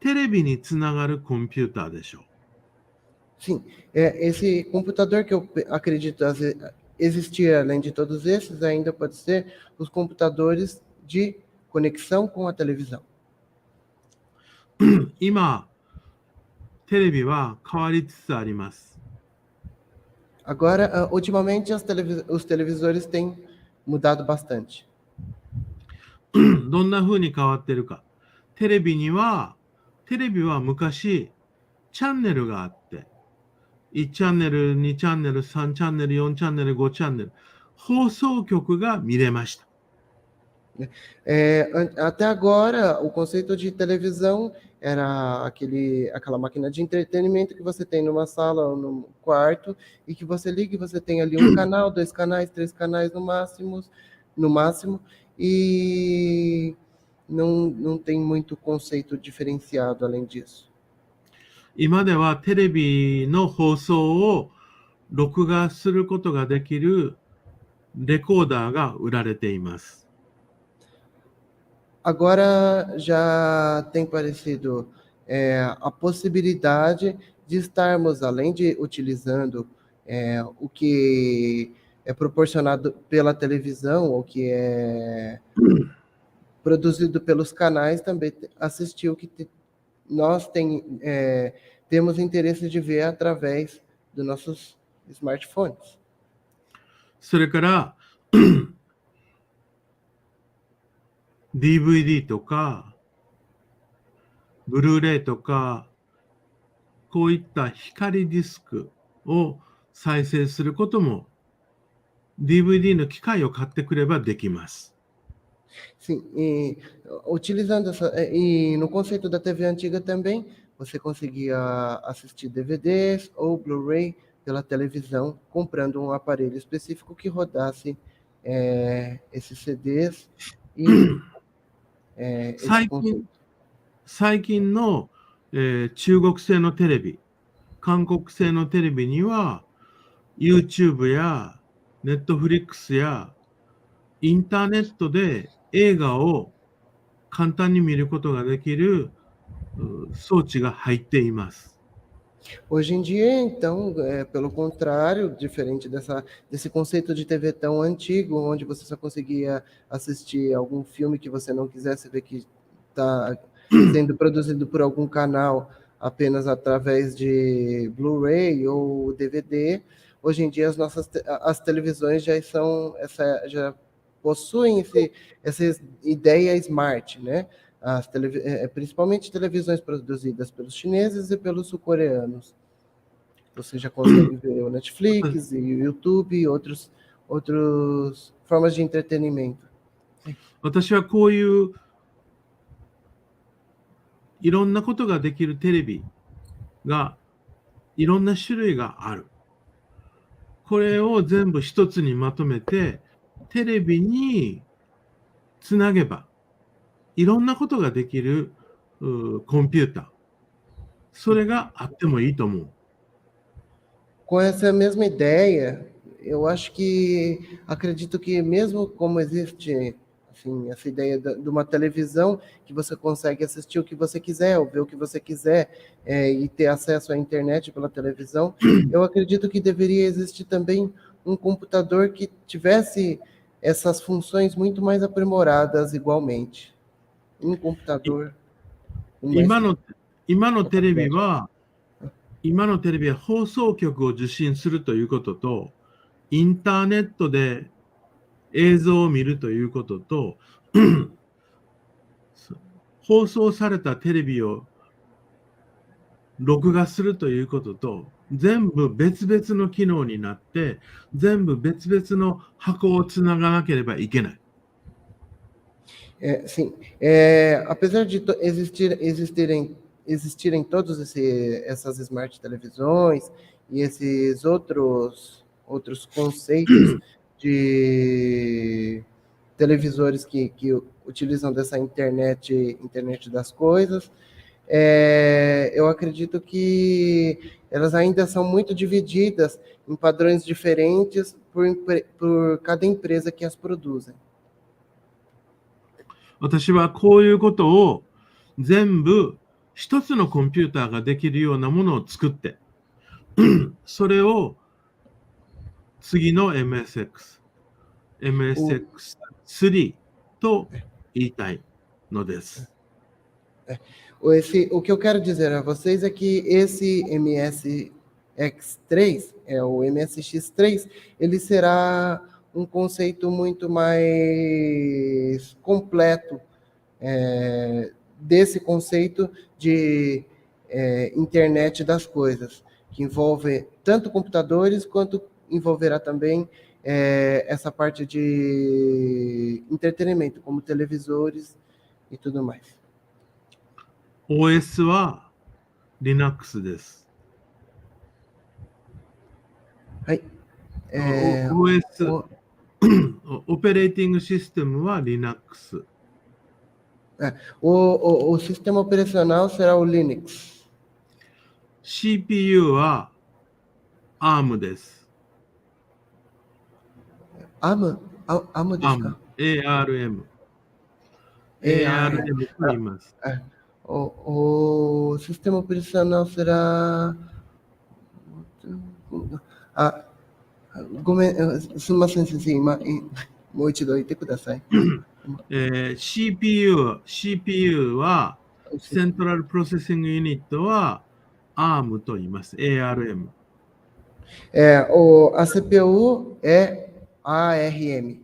Speaker 4: テレビにつながるコンピューターでしょう。
Speaker 1: Sim, esse computador que eu acredito existir além de todos esses, ainda pode ser os computadores de conexão com a televisão.
Speaker 4: 今、テレビは変わりつつあります。
Speaker 1: Agora, ultimamente, os televisores têm mudado bastante.
Speaker 4: どんな風に変わってるか。テレビは昔チャンネルがあって、1チャンネル、2チャンネル、3チャンネル、4チャンネル、5チャンネル、放送局が見れました。
Speaker 1: Até agora, o conceito de televisão era aquela máquina de entretenimento que você tem numa sala ou num quarto e que você liga e você tem ali um canal, 2 canais, 3 canais no máximo, e não tem muito conceito diferenciado além disso.
Speaker 4: 今ではテレビの放送を録画することができるレコーダーが売られています。
Speaker 1: Agora já tem aparecido a possibilidade de estarmos, além de utilizando o que é proporcionado pela televisão, ou que é produzido pelos canais, também assistir o que nós temos interesse de ver através dos nossos smartphones.
Speaker 4: それから、DVD とか、ブルーレイとか、こういった光ディスクを再生することも、DVD の機械を買ってくればできます。
Speaker 1: Sim, e utilizando e no conceito da TV antiga também, você conseguia assistir DVDs ou Blu-ray pela televisão, comprando um aparelho específico que rodasse esses CDs e esse conceito.
Speaker 4: 最近の、中国製のテレビ、韓国製のテレビには、YouTube や Netflix やインターネットで映画を簡単に見ることができる装置が入っています。
Speaker 1: Hoje em dia, então, pelo contrário, diferente desse conceito de TV tão antigo, onde você só conseguia assistir algum filme que você não quisesse ver que está sendo produzido por algum canal apenas através de Blu-ray ou DVD, hoje em dia as televisões já possuem essa ideia smart, né? Principalmente televisões produzidas pelos chineses e pelos sul-coreanos. Você já consegue ver o Netflix e o YouTube e outras formas de entretenimento.
Speaker 4: 私はこういういろんなことができるテレビがいろんな種類がある。これを全部一つにまとめてテレビにつなげばいろんなことができるコンピューター。それがあってもいいと思う。
Speaker 1: Com essa mesma ideia, eu acredito que mesmo como existe assim, essa ideia de uma televisão que você consegue assistir o que você quiser, ou ver o que você quiser, e ter acesso à internet pela televisão, eu acredito que deveria existir também um computador que tivesse essas funções muito mais aprimoradas igualmente. Um computador.
Speaker 4: 今のテレビは放送局を受信するということと、インターネットで映像を見るということと、放送されたテレビを録画するということと、全部別々の機能になって、全部別々の箱をつながなければいけない。
Speaker 1: Sim, apesar de existirem todas essas smart televisões e esses outros conceitos de televisores que utilizam dessa internet das coisas, eu acredito que elas ainda são muito divididas em padrões diferentes por cada empresa que as produzem.
Speaker 4: 私はこういうことを全部一つのコンピューターができるようなものを作って、それを次の MSX3 と言いたいのです。
Speaker 1: O que eu quero dizer a vocês é que esse MSX3, o MSX3, ele será um conceito muito mais completo desse conceito de internet das coisas, que envolve tanto computadores quanto envolverá também essa parte de entretenimento, como televisores e tudo mais.
Speaker 4: OS は Linux です。
Speaker 1: はい。
Speaker 4: OS、オペレーティングシステムは Linux。O
Speaker 1: sistema operacional será o Linux.
Speaker 4: CPU は ARM です。
Speaker 1: ARM ですか？
Speaker 4: ARM。ARM と言います。
Speaker 1: O sistema operacional será... ごめん、すみません、先生、今、もう一度言ってください。
Speaker 4: CPU は、セントラルプロセッシングユニットは ARM と言います。ARM。
Speaker 1: A CPU é ARM.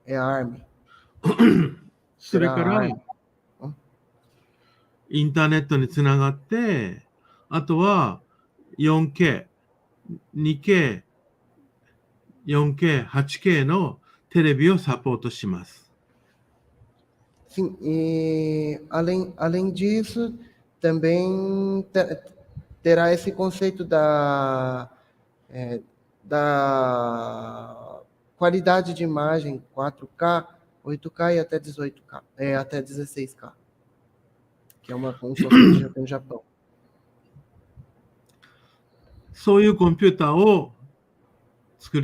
Speaker 1: É ARM.
Speaker 4: それから、インターネットにつながって、あとは 4K、2K、4K、8K のテレビをサポートします。
Speaker 1: Sim, e além disso, também terá esse conceito da qualidade de imagem 4K, 8K e até 18K, até 16K, que é um software no Japão.
Speaker 4: そういうコンピューターを作っ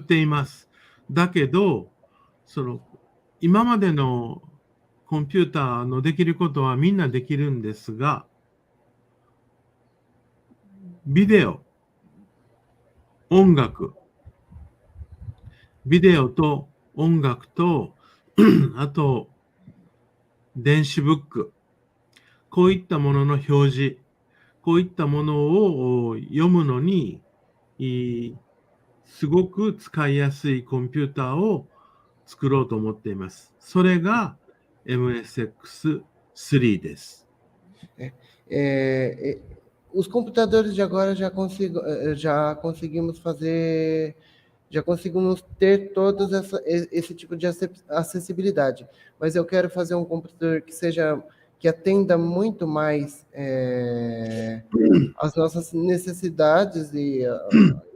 Speaker 4: ています。だけど、今までのコンピューターのできることはみんなできるんですが、ビデオと音楽と、あと、電子ブック、こういったものの表示、こういったものを読むのに、すごく使いやすいコンピューターを作ろうと思っています。それが MSX3 です。
Speaker 1: Os computadores de agora já conseguimos ter todos esse tipo de acessibilidade. Mas eu quero fazer um computador que atenda muito mais as nossas necessidades e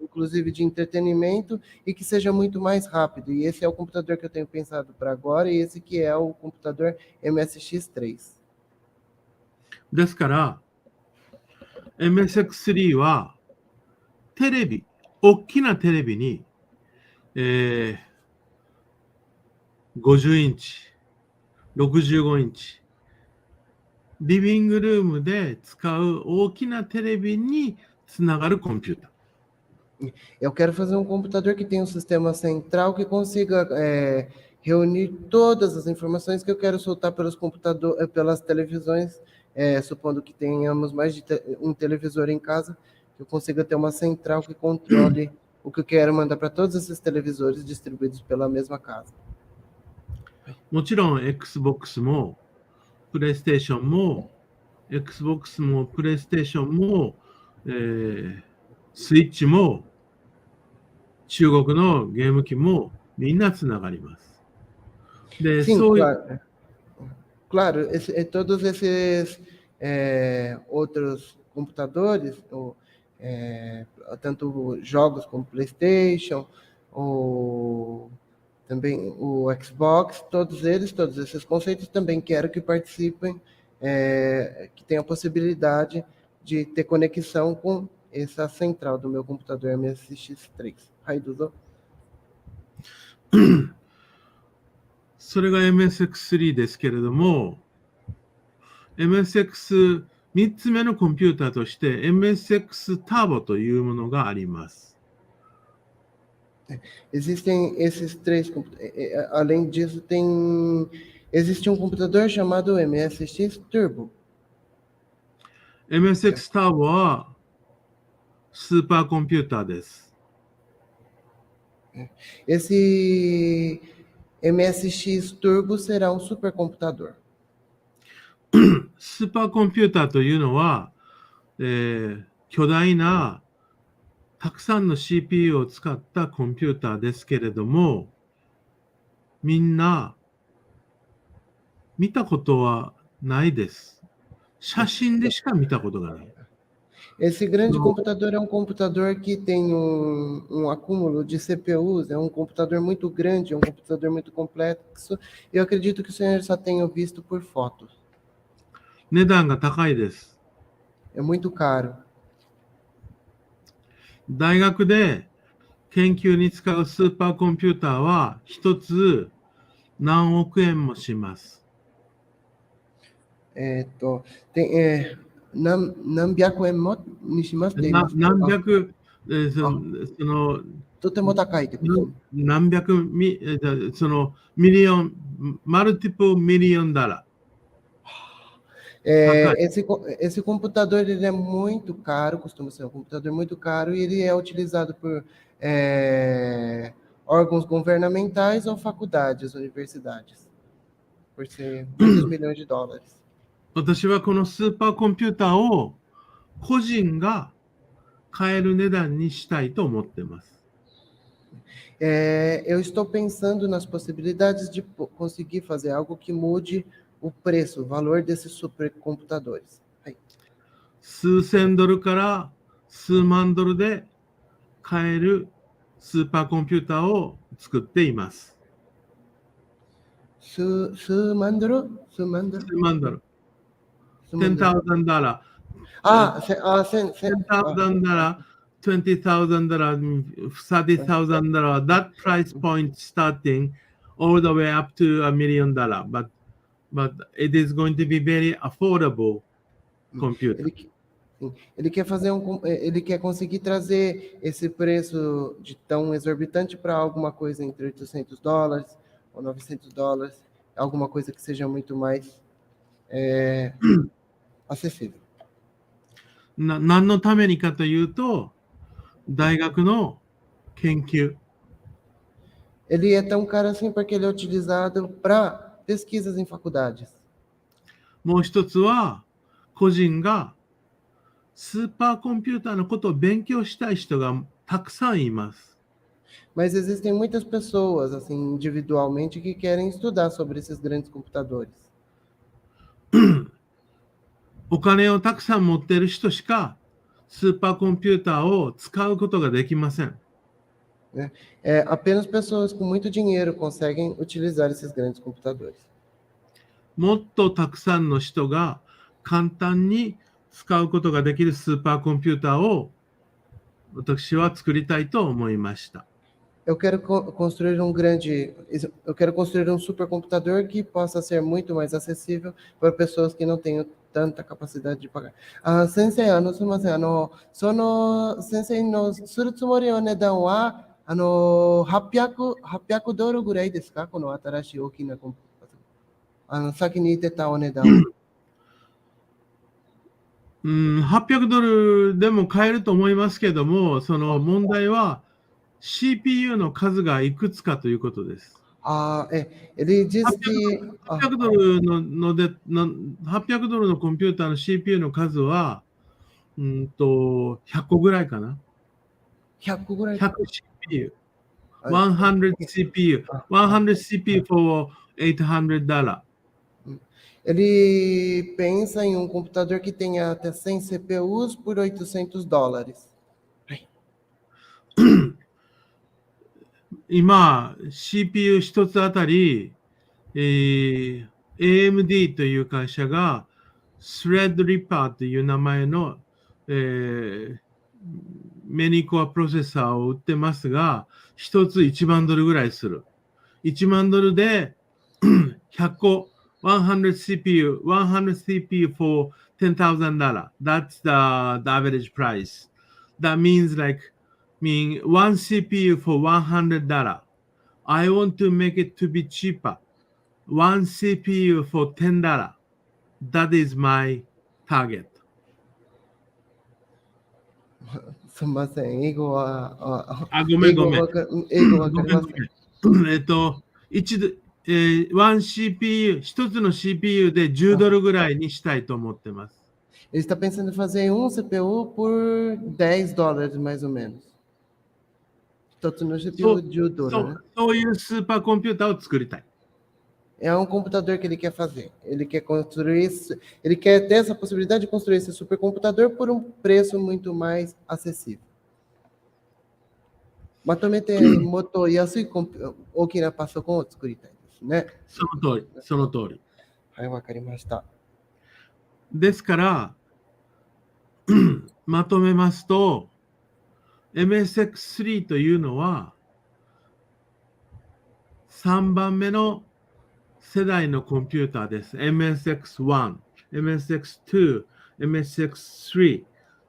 Speaker 1: inclusive de entretenimento e que seja muito mais rápido. E esse é o computador que eu tenho pensado para agora e esse que é o computador MSX3.
Speaker 4: ですから MSX3 はテレビ、大きなテレビに、50インチ、65インチ、リビングルームで使う大きなテレビにつながるコンピューター。
Speaker 1: Eu quero fazer um computador que tenha um sistema central que consiga reunir todas as informações que eu quero soltar pelas televisões, supondo que tenhamos mais de um televisor em casa, que eu consiga ter uma central que controle o que eu quero mandar para todos esses televisores distribuídos pela mesma casa.
Speaker 4: もちろん Xbox も PlayStation も Xbox も PlayStation も、Switch も中国のゲーム機もみんなつながります。で、
Speaker 1: Sim,
Speaker 4: そういう
Speaker 1: claro, todos esses outros computadores, tanto jogos como PlayStation, ou também o Xbox, todos esses conceitos também quero que participem, que tenham a possibilidade de ter conexão com essa central do meu computador MSX3. Raiduzo.
Speaker 4: それが MSX3 ですけれども、MSX3 つ目のコンピューターとして MSX Turbo というものがあります。
Speaker 1: Existem esses três, além disso, existe um computador chamado MSX Turbo.
Speaker 4: MSX Turbo はスーパーコンピューターです。
Speaker 1: Esse MSX Turbo será um supercomputador.
Speaker 4: スーパーコンピューターというのは、巨大なたくさんの CPU を使ったコンピューターですけれども、みんな見たことはないです。写真でしか見たことがない。
Speaker 1: Esse grande computador é um computador que tem um acúmulo de CPUs, é um computador muito grande, é um computador muito complexo. Eu acredito que o senhor só tenha visto por fotos.
Speaker 4: 値段が高いです。
Speaker 1: É muito caro.
Speaker 4: 大学で研究に使うスーパーコンピューターは一つ何億円もします。
Speaker 1: 何百円もにしますって言います
Speaker 4: 何百、その
Speaker 1: とても高いってことですね。
Speaker 4: 何百ミリオン、マルティプルミリオンダラー。
Speaker 1: Esse computador ele é muito caro, costuma ser um computador muito caro, e ele é utilizado por órgãos governamentais ou faculdades, universidades, por ser muitos milhões de dólares.
Speaker 4: 私はこのスーパーコンピューターを個人が買える値段にしたいと思っています。
Speaker 1: Eu estou pensando nas possibilidades de conseguir fazer algo que mude o preço, o valor desses supercomputadores.
Speaker 4: 数千ドルから数万ドルで買えるスーパーコンピューターを作っています。
Speaker 1: 数万ドル
Speaker 4: $10,000。$10,000。$10,000、$20,000、$30,000. That price point starting all the way up to $1 million. But it is going to be very affordable computer.
Speaker 1: Ele quer ele quer conseguir trazer esse preço de tão exorbitante para alguma coisa entre $800 ou $900, alguma coisa que seja muito mais acessível.
Speaker 4: 何のためにかというと、大学の研究。
Speaker 1: Ele é tão caro assim porque ele é utilizado para pesquisas em faculdades.
Speaker 4: もう一つは、個人がスーパーコンピューターのことを勉強したい人がたくさんいます。
Speaker 1: Mas existem muitas pessoas, assim, individualmente, que querem estudar sobre esses grandes computadores.
Speaker 4: お金をたくさん持っている人しかスーパーコンピューターを使うことができません。
Speaker 1: Apenas pessoas com muito dinheiro conseguem utilizar esses grandes computadores.
Speaker 4: もっとたくさんの人が簡単に使うことができるスーパーコンピューターを私は作りたいと思いました。
Speaker 1: Eu quero construir um supercomputador que possa ser muito mais acessível para pessoas que não tenham tanta capacidade de pagar. 先生、すみません。その先生のするつもりの値段は800ドルぐらいですか？この新しい大きなコンピューター。先に言ってたお値段は。
Speaker 4: $800ドルでも買えると思いますけども、その問題は CPU の数がいくつかということです。
Speaker 1: Ele diz que
Speaker 4: 800ドルのコンピューターの CPU の数は100個ぐらいかな。
Speaker 1: 100個ぐらい。
Speaker 4: 100 CPU。100 CPU。100 CPU for $800.
Speaker 1: Ele pensa em um computador que tenha até 100 CPUs por $800.
Speaker 4: 今、CPU 一つあたり、AMD という会社が Threadripper という名前の、メニコアプロセッサーを売ってますが、一つ1万ドルぐらいする。1万ドルで100個、100 CPU for $10,000. That's the average price. That means one CPU for $100. I want to make it to be cheaper. One CPU for $10. That is my target.
Speaker 1: すみません。英語は。
Speaker 4: ごめん。
Speaker 1: 英語わかりません。
Speaker 4: 1CPU、一つの CPU で10ドルぐらいにしたいと思ってます。
Speaker 1: Ele está pensando em fazer um CPU por 10 dólares, mais ou menos. Tanto no CPU de 10 dólares, né?
Speaker 4: そういうスーパーコンピューターを作りたい。
Speaker 1: É um computador que ele quer fazer. Ele quer construir, ele quer ter essa possibilidade de construir esse supercomputador por um preço muito mais acessível. まとめてもっと安い大きなパソコンを作りたいですね。
Speaker 4: その通り、その通り。
Speaker 1: はい、わかりました。
Speaker 4: ですから、まとめますと、MSX3 というのは、3番目の世代のコンピューターです。MSX1、MSX2、MSX3。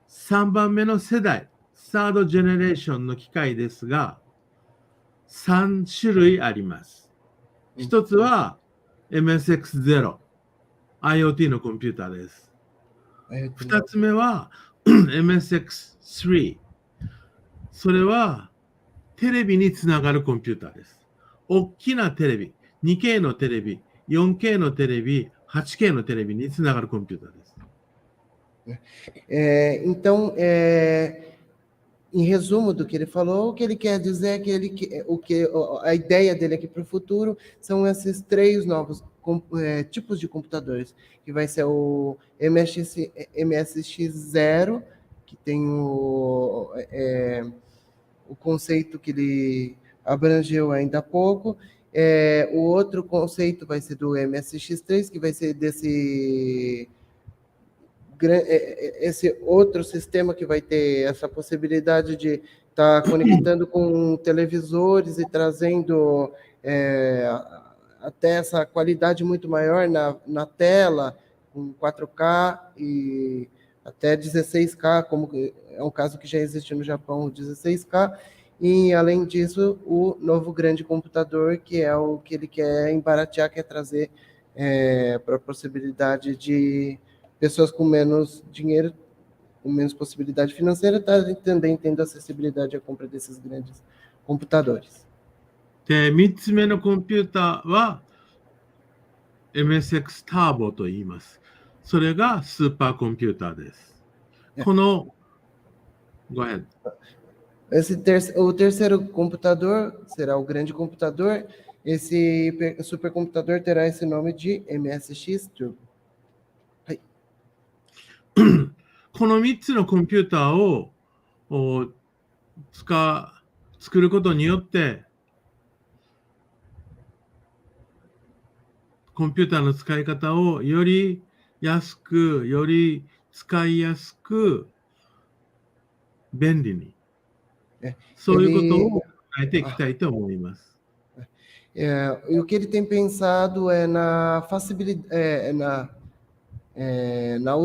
Speaker 4: 3番目の世代、サードジェネレーションの機械ですが、3種類あります。一つは MSX0、IoT のコンピューターです。二つ目は MSX3。それはテレビにつながるコンピューターです。大きなテレビ、2K のテレビ、4K のテレビ、8K のテレビにつながるコンピューターです。
Speaker 1: Então, em resumo do que ele falou, o que ele quer dizer é que a ideia dele aqui para o futuro são esses 3 novos tipos de computadores, que vai ser o MSX0, que tem o conceito que ele abrangeu ainda há pouco. O outro conceito vai ser do MSX3, que vai ser esse outro sistema que vai ter essa possibilidade de estar conectando com televisores e trazendo até essa qualidade muito maior na tela, com 4K e até 16K, como é um caso que já existe no Japão, 16K. E, além disso, o novo grande computador, que é o que ele quer embaratear, quer trazer para a possibilidade de pessoas com menos dinheiro, com menos possibilidade financeira, também tendo acessibilidade à compra desses grandes computadores.
Speaker 4: で、3つ目のコンピューターは MSX ターボと言います。それがスーパーコンピューターです。この、Go ahead.
Speaker 1: O terceiro computador será o grande computador. Esse supercomputador terá esse nome de MSX Turbo.
Speaker 4: この3つのコンピューターを作ることによって、コンピューターの使い方をより安く、より使いやすく、便利に、そういうことを考えていきたいと思います。
Speaker 1: E o que ele tem pensado é na facilidade, na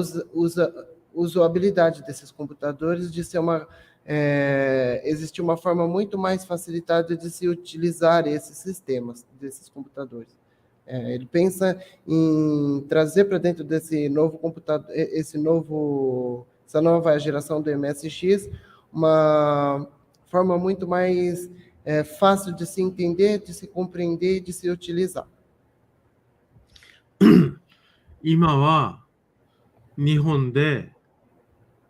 Speaker 1: usabilidade desses computadores, de ser existir uma forma muito mais facilitada de se utilizar esses sistemas, desses computadores. Ele pensa em trazer para dentro desse novo computador, essa nova geração do MSX, uma forma muito mais fácil de se entender, de se compreender, de se utilizar.
Speaker 4: 今は日本で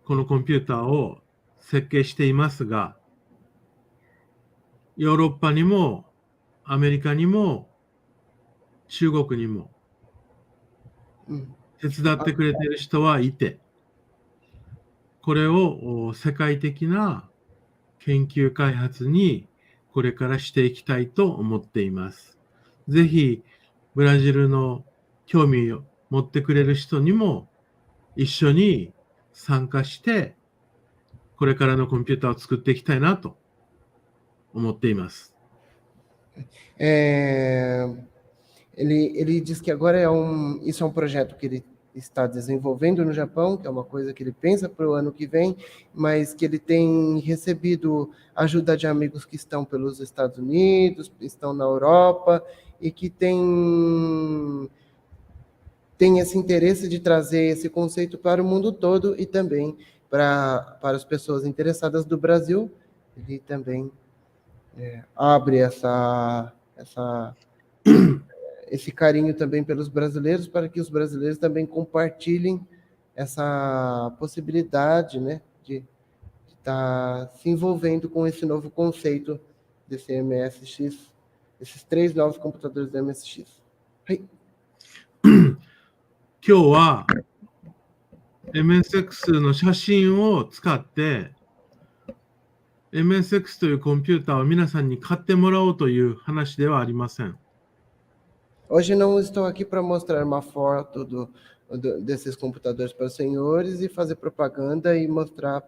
Speaker 4: このコンピューターを設計していますが、ヨーロッパにもアメリカにも中国にも手伝ってくれている人はいて、これを世界的な研究開発にこれからしていきたいと思っています。ぜひブラジルの興味を持ってくれる人にも一緒に参加して、これからのコンピューターを作っていきたいなと思っています。
Speaker 1: Ele diz que agora isso é um projeto que ele está desenvolvendo no Japão, que é uma coisa que ele pensa para o ano que vem, mas que ele tem recebido ajuda de amigos que estão pelos Estados Unidos, estão na Europa, e que tem esse interesse de trazer esse conceito para o mundo todo e também para as pessoas interessadas do Brasil. Ele também abre essa esse carinho também pelos brasileiros, para que os brasileiros também compartilhem essa possibilidade, né, de estar se envolvendo com esse novo conceito desse MSX, esses 3 novos computadores do MSX. はい。
Speaker 4: 今日は MSX の写真を使って MSX というコンピューターを皆さんに買ってもらおうという話ではありません。
Speaker 1: Hoje não estou aqui para mostrar uma foto desses computadores para os senhores e fazer propaganda e mostrar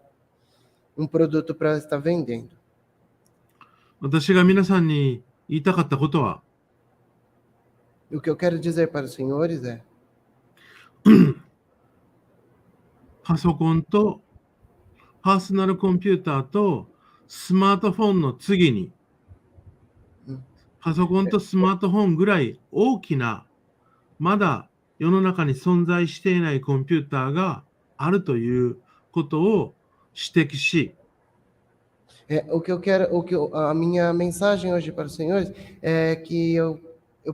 Speaker 1: um produto para estar vendendo.
Speaker 4: 私が皆さんに言いたかったことは、
Speaker 1: O que eu quero dizer para os senhores é:
Speaker 4: パソコンとパーソナルコンピューターとスマートフォンの次に、パソコンとスマートフォンぐらい大きな、まだ世の中に存在していないコンピューターがあるということを指摘し、
Speaker 1: a minha mensagem hoje para os senhores é que eu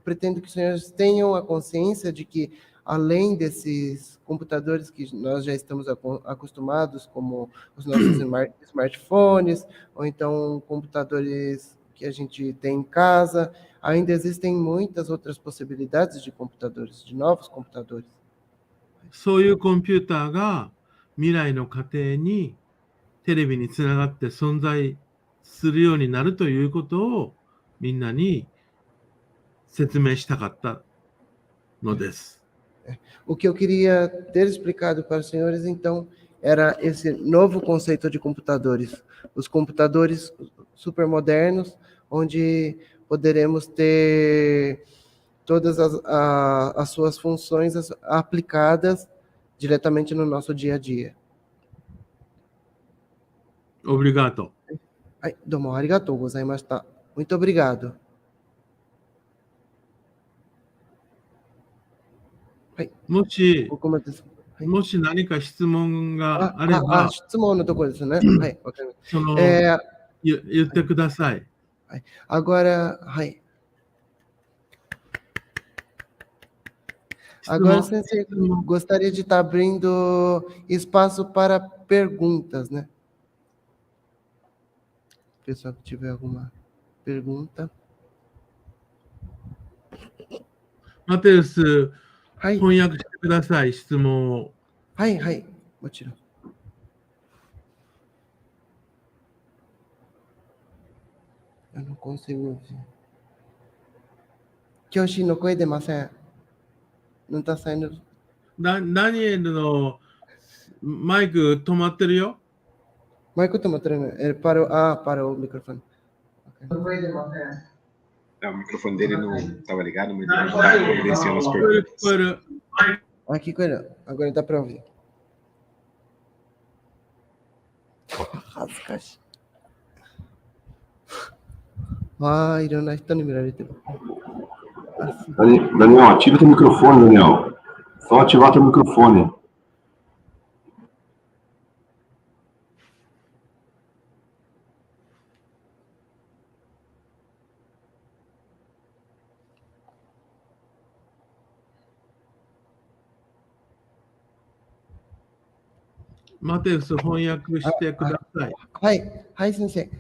Speaker 1: pretendo que os senhores tenham a consciência de que, além desses computadores que nós já estamos acostumados, como os nossos smartphones, ou então computadores que a gente tem em casa, ainda existem muitas outras possibilidades de computadores, de novos computadores.
Speaker 4: そういうコンピューターが未来の家庭にテレビにつながって存在するようになるということをみんなに説明したかったのです。
Speaker 1: O que eu queria ter explicado para os senhores, então, era esse novo conceito de computadores. Os computadores supermodernos, onde poderemos ter todas as suas funções aplicadas diretamente no nosso dia a dia.
Speaker 4: Obrigado.
Speaker 1: はい、どうもありがとうございました。Muito obrigado. はい。
Speaker 4: もし
Speaker 1: ここまでです。はい、
Speaker 4: もし何か質問があれば、
Speaker 1: 質問のところですね。はい、わかりました。
Speaker 4: その言ってください。
Speaker 1: はい、agora, はい。Agora, sensei, gostaria de estar abrindo espaço para perguntas, né? Pessoal que tiver alguma pergunta.
Speaker 4: マテウス、
Speaker 1: はい。
Speaker 4: 翻訳してください、質問を。
Speaker 1: はい、はい、もちろん。Eu não consigo ouvir. Kyoshi no koe demasen. Não tá saindo.
Speaker 4: ダニエルのマイク止まってるよ。
Speaker 1: マイク止まってるね。Parou o microfone.
Speaker 5: O microfone dele não estava ligado, mas ele não está providenciando as perguntas.
Speaker 1: Aqui, agora dá para ouvir. 恥ずかしい。いろんな人に見られてる。
Speaker 6: Daniel, ativa teu microfone, Daniel. Só ativar teu microfone.
Speaker 4: Mateus, 翻訳してください。
Speaker 1: はい、はい、先生。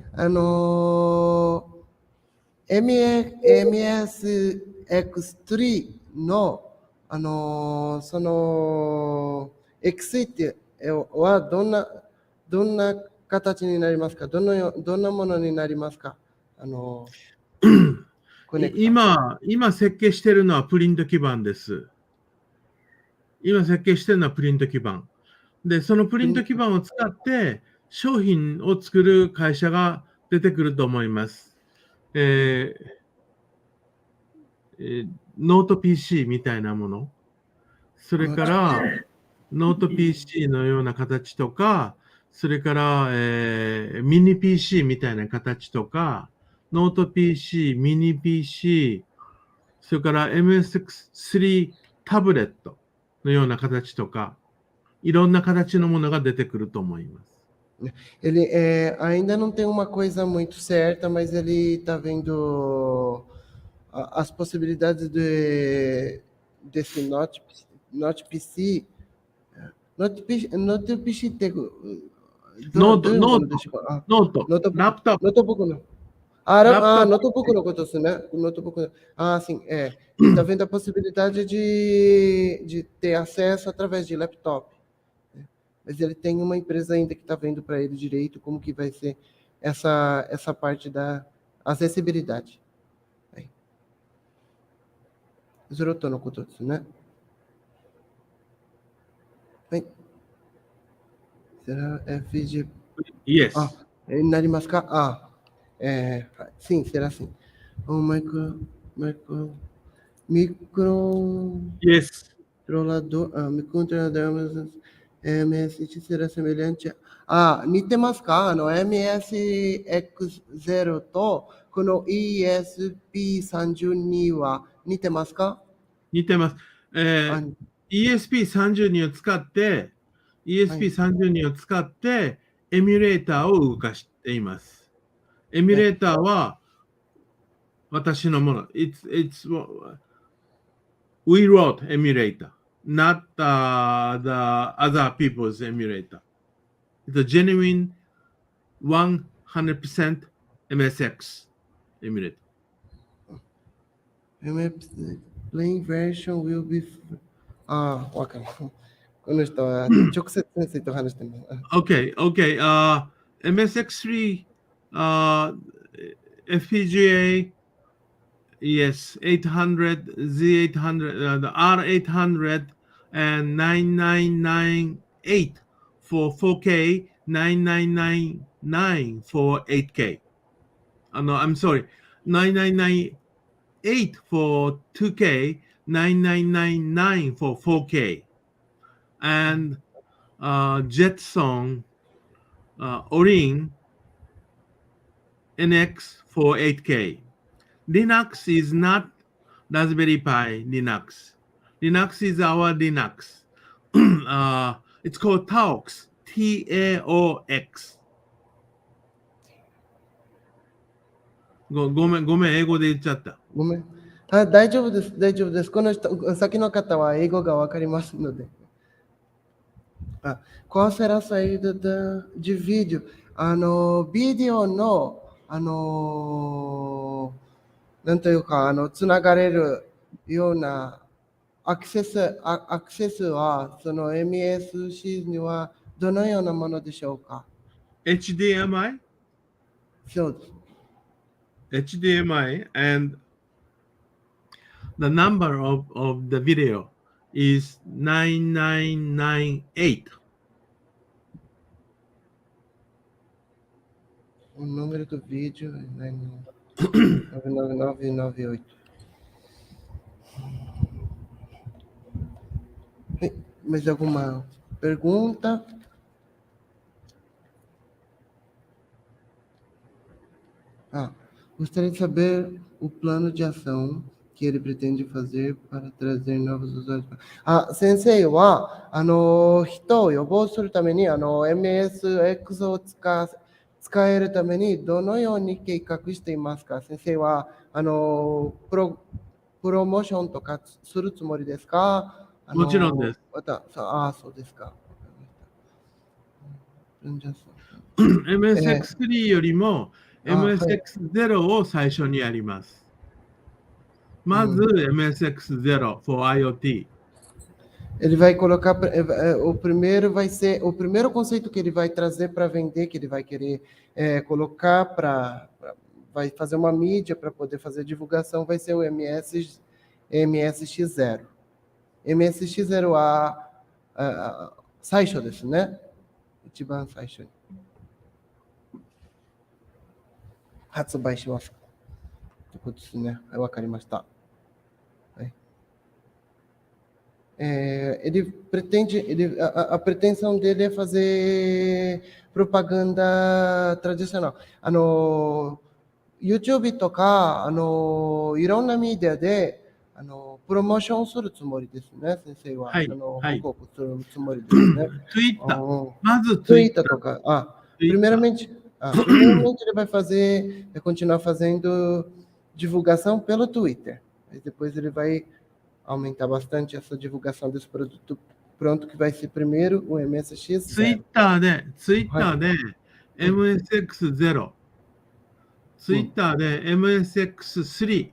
Speaker 1: MSX3 の、その、Exit はどんな形になりますか？どんなものになりますか？
Speaker 4: 今設計しているのはプリント基板です。今設計しているのはプリント基板。で、そのプリント基板を使って商品を作る会社が出てくると思います。ノート PC みたいなもの。それから、ノート PC のような形とか、それから、ミニ PC みたいな形とか、ノート PC、ミニ PC、それから MSX3 タブレットのような形とか、いろんな形のものが出てくると思います。
Speaker 1: Ele ainda não tem uma coisa muito certa, mas ele está vendo as possibilidades desse NotPC, NotPC ってどういうものでしょうか？
Speaker 4: ノート、
Speaker 1: ノートブック、
Speaker 4: ラップトップ、
Speaker 1: ノートブックの。ノートブックのことですね. Notebook. Sim. Está vendo a possibilidade de ter acesso através de laptop. Mas ele tem uma empresa ainda que está vendo para ele direito como que vai ser essa parte da acessibilidade. それとのことですね。はい。será FG?
Speaker 4: Yes.
Speaker 1: なりますか? Sim, será assim.
Speaker 4: Yes.
Speaker 1: Microcontrolador MSX será semelhante a... 似てますか? MSX0 とこの ESP32 は似てますか?
Speaker 4: 似てます。ESP32 を使って、ESP32 を使って、エミュレーターを動かしています。エミュレーターは私のもの。We wrote emulator, not the other people's emulator. It's a genuine 100% MSX emulator.
Speaker 1: Plain version will be... わかる。この人は直接先生と話してます。
Speaker 4: Okay. MSX3 FPGA, yes, 800, Z800, the R800, and 9998 for 4K, 9999 for 8K. No, I'm sorry, 9998 for 2K, 9999 for 4K. And Jetson, Orin, NX for 8K. Linux is not Raspberry Pi Linux. Linux is our Linux. It's called Taox. Taox. ごめん、英語で言っちゃった。
Speaker 1: ごめん。大丈夫です。この人、先の方は英語がわかりますので。Qual será a saída de vídeo? Vídeoの、なんというか、つながれるようなアクセスは、その MSC にはどのようなものでしょうか？
Speaker 4: HDMI?
Speaker 1: そうです。
Speaker 4: HDMI, and the number of the video is 9998.
Speaker 1: O número do vídeo é 99998. はい、mais alguma pergunta? Gostaria de saber o plano de ação que ele pretende fazer para trazer novos usuários. 先生は人を予防するためにMSX を使えるためにどのように計画していますか？先生はプロモーションとかするつもりですか？
Speaker 4: もちろんです。
Speaker 1: そうですか。
Speaker 4: MSX3 よりもMSX0 を最初にやります。まず MSX0 for IoT.
Speaker 1: Ele vai colocar, o primeiro conceito que ele vai trazer para vender, que ele vai querer colocar vai fazer uma mídia para poder fazer divulgação, vai ser o MSX0. MSX0 は最初ですね。一番最初に発売します。ということですね。わかりました。Ele pretende, a pretensão dele é fazer propaganda tradicional. YouTube とかいろんなメディアでプロモーションするつもりですね、先生は。報告するつもりですね。
Speaker 4: Twitter. まず
Speaker 1: Twitter とか。Primeiramente ele vai continuar fazendo divulgação pelo Twitter. Mas depois ele vai aumentar bastante essa divulgação desse produto pronto, que vai ser primeiro o MSX
Speaker 4: ツイッターで、MSX0、ツイッターで MSX3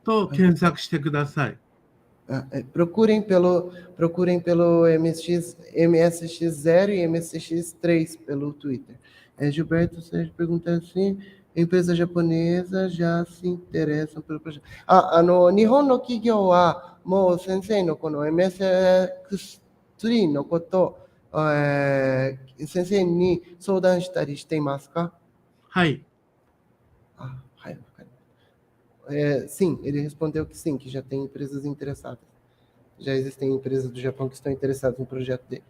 Speaker 4: と検索してください。
Speaker 1: Procurem pelo MSX0 e MSX3 pelo Twitter. Gilberto Sérgio pergunta assim, empresa japonesa já se interessam pelo projeto. 日本の企業はもう先生のこの MSX3 のこと、先生に相談したりしていますか？
Speaker 4: はい。
Speaker 1: はい。Sim, ele respondeu que sim, que já tem empresas interessadas. Já existem empresas do Japão que estão interessadas no projeto dele.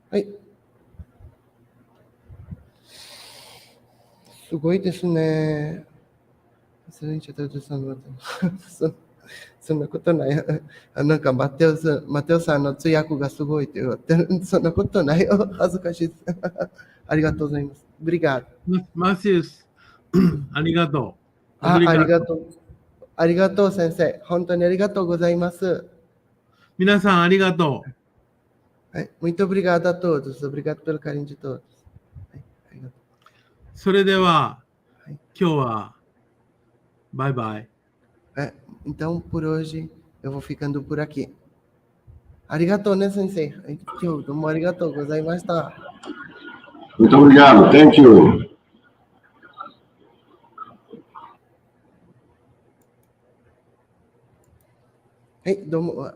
Speaker 1: はい。すごいですね。excelente a tradução do Matheus. そんなことない。なんかマテオさんの通訳がすごいって言ってる。そんなことないよ。恥ずかしいです。ありがとうございます。Obrigado.
Speaker 4: マシウス、ありがとう。
Speaker 1: ありがとう。ありがとう、先生。本当にありがとうございます。
Speaker 4: 皆さんありがとう。
Speaker 1: はい。Muito obrigado a todos. Obrigado pelo carinho de todos. ありがとう。
Speaker 4: それでは、今日は、バイバイ。
Speaker 1: Então, por hoje, eu vou ficando por aqui. Arigatou, né, sensei? Domo arigatou gozaimashita.
Speaker 6: Muito obrigado. Thank you.
Speaker 1: Domo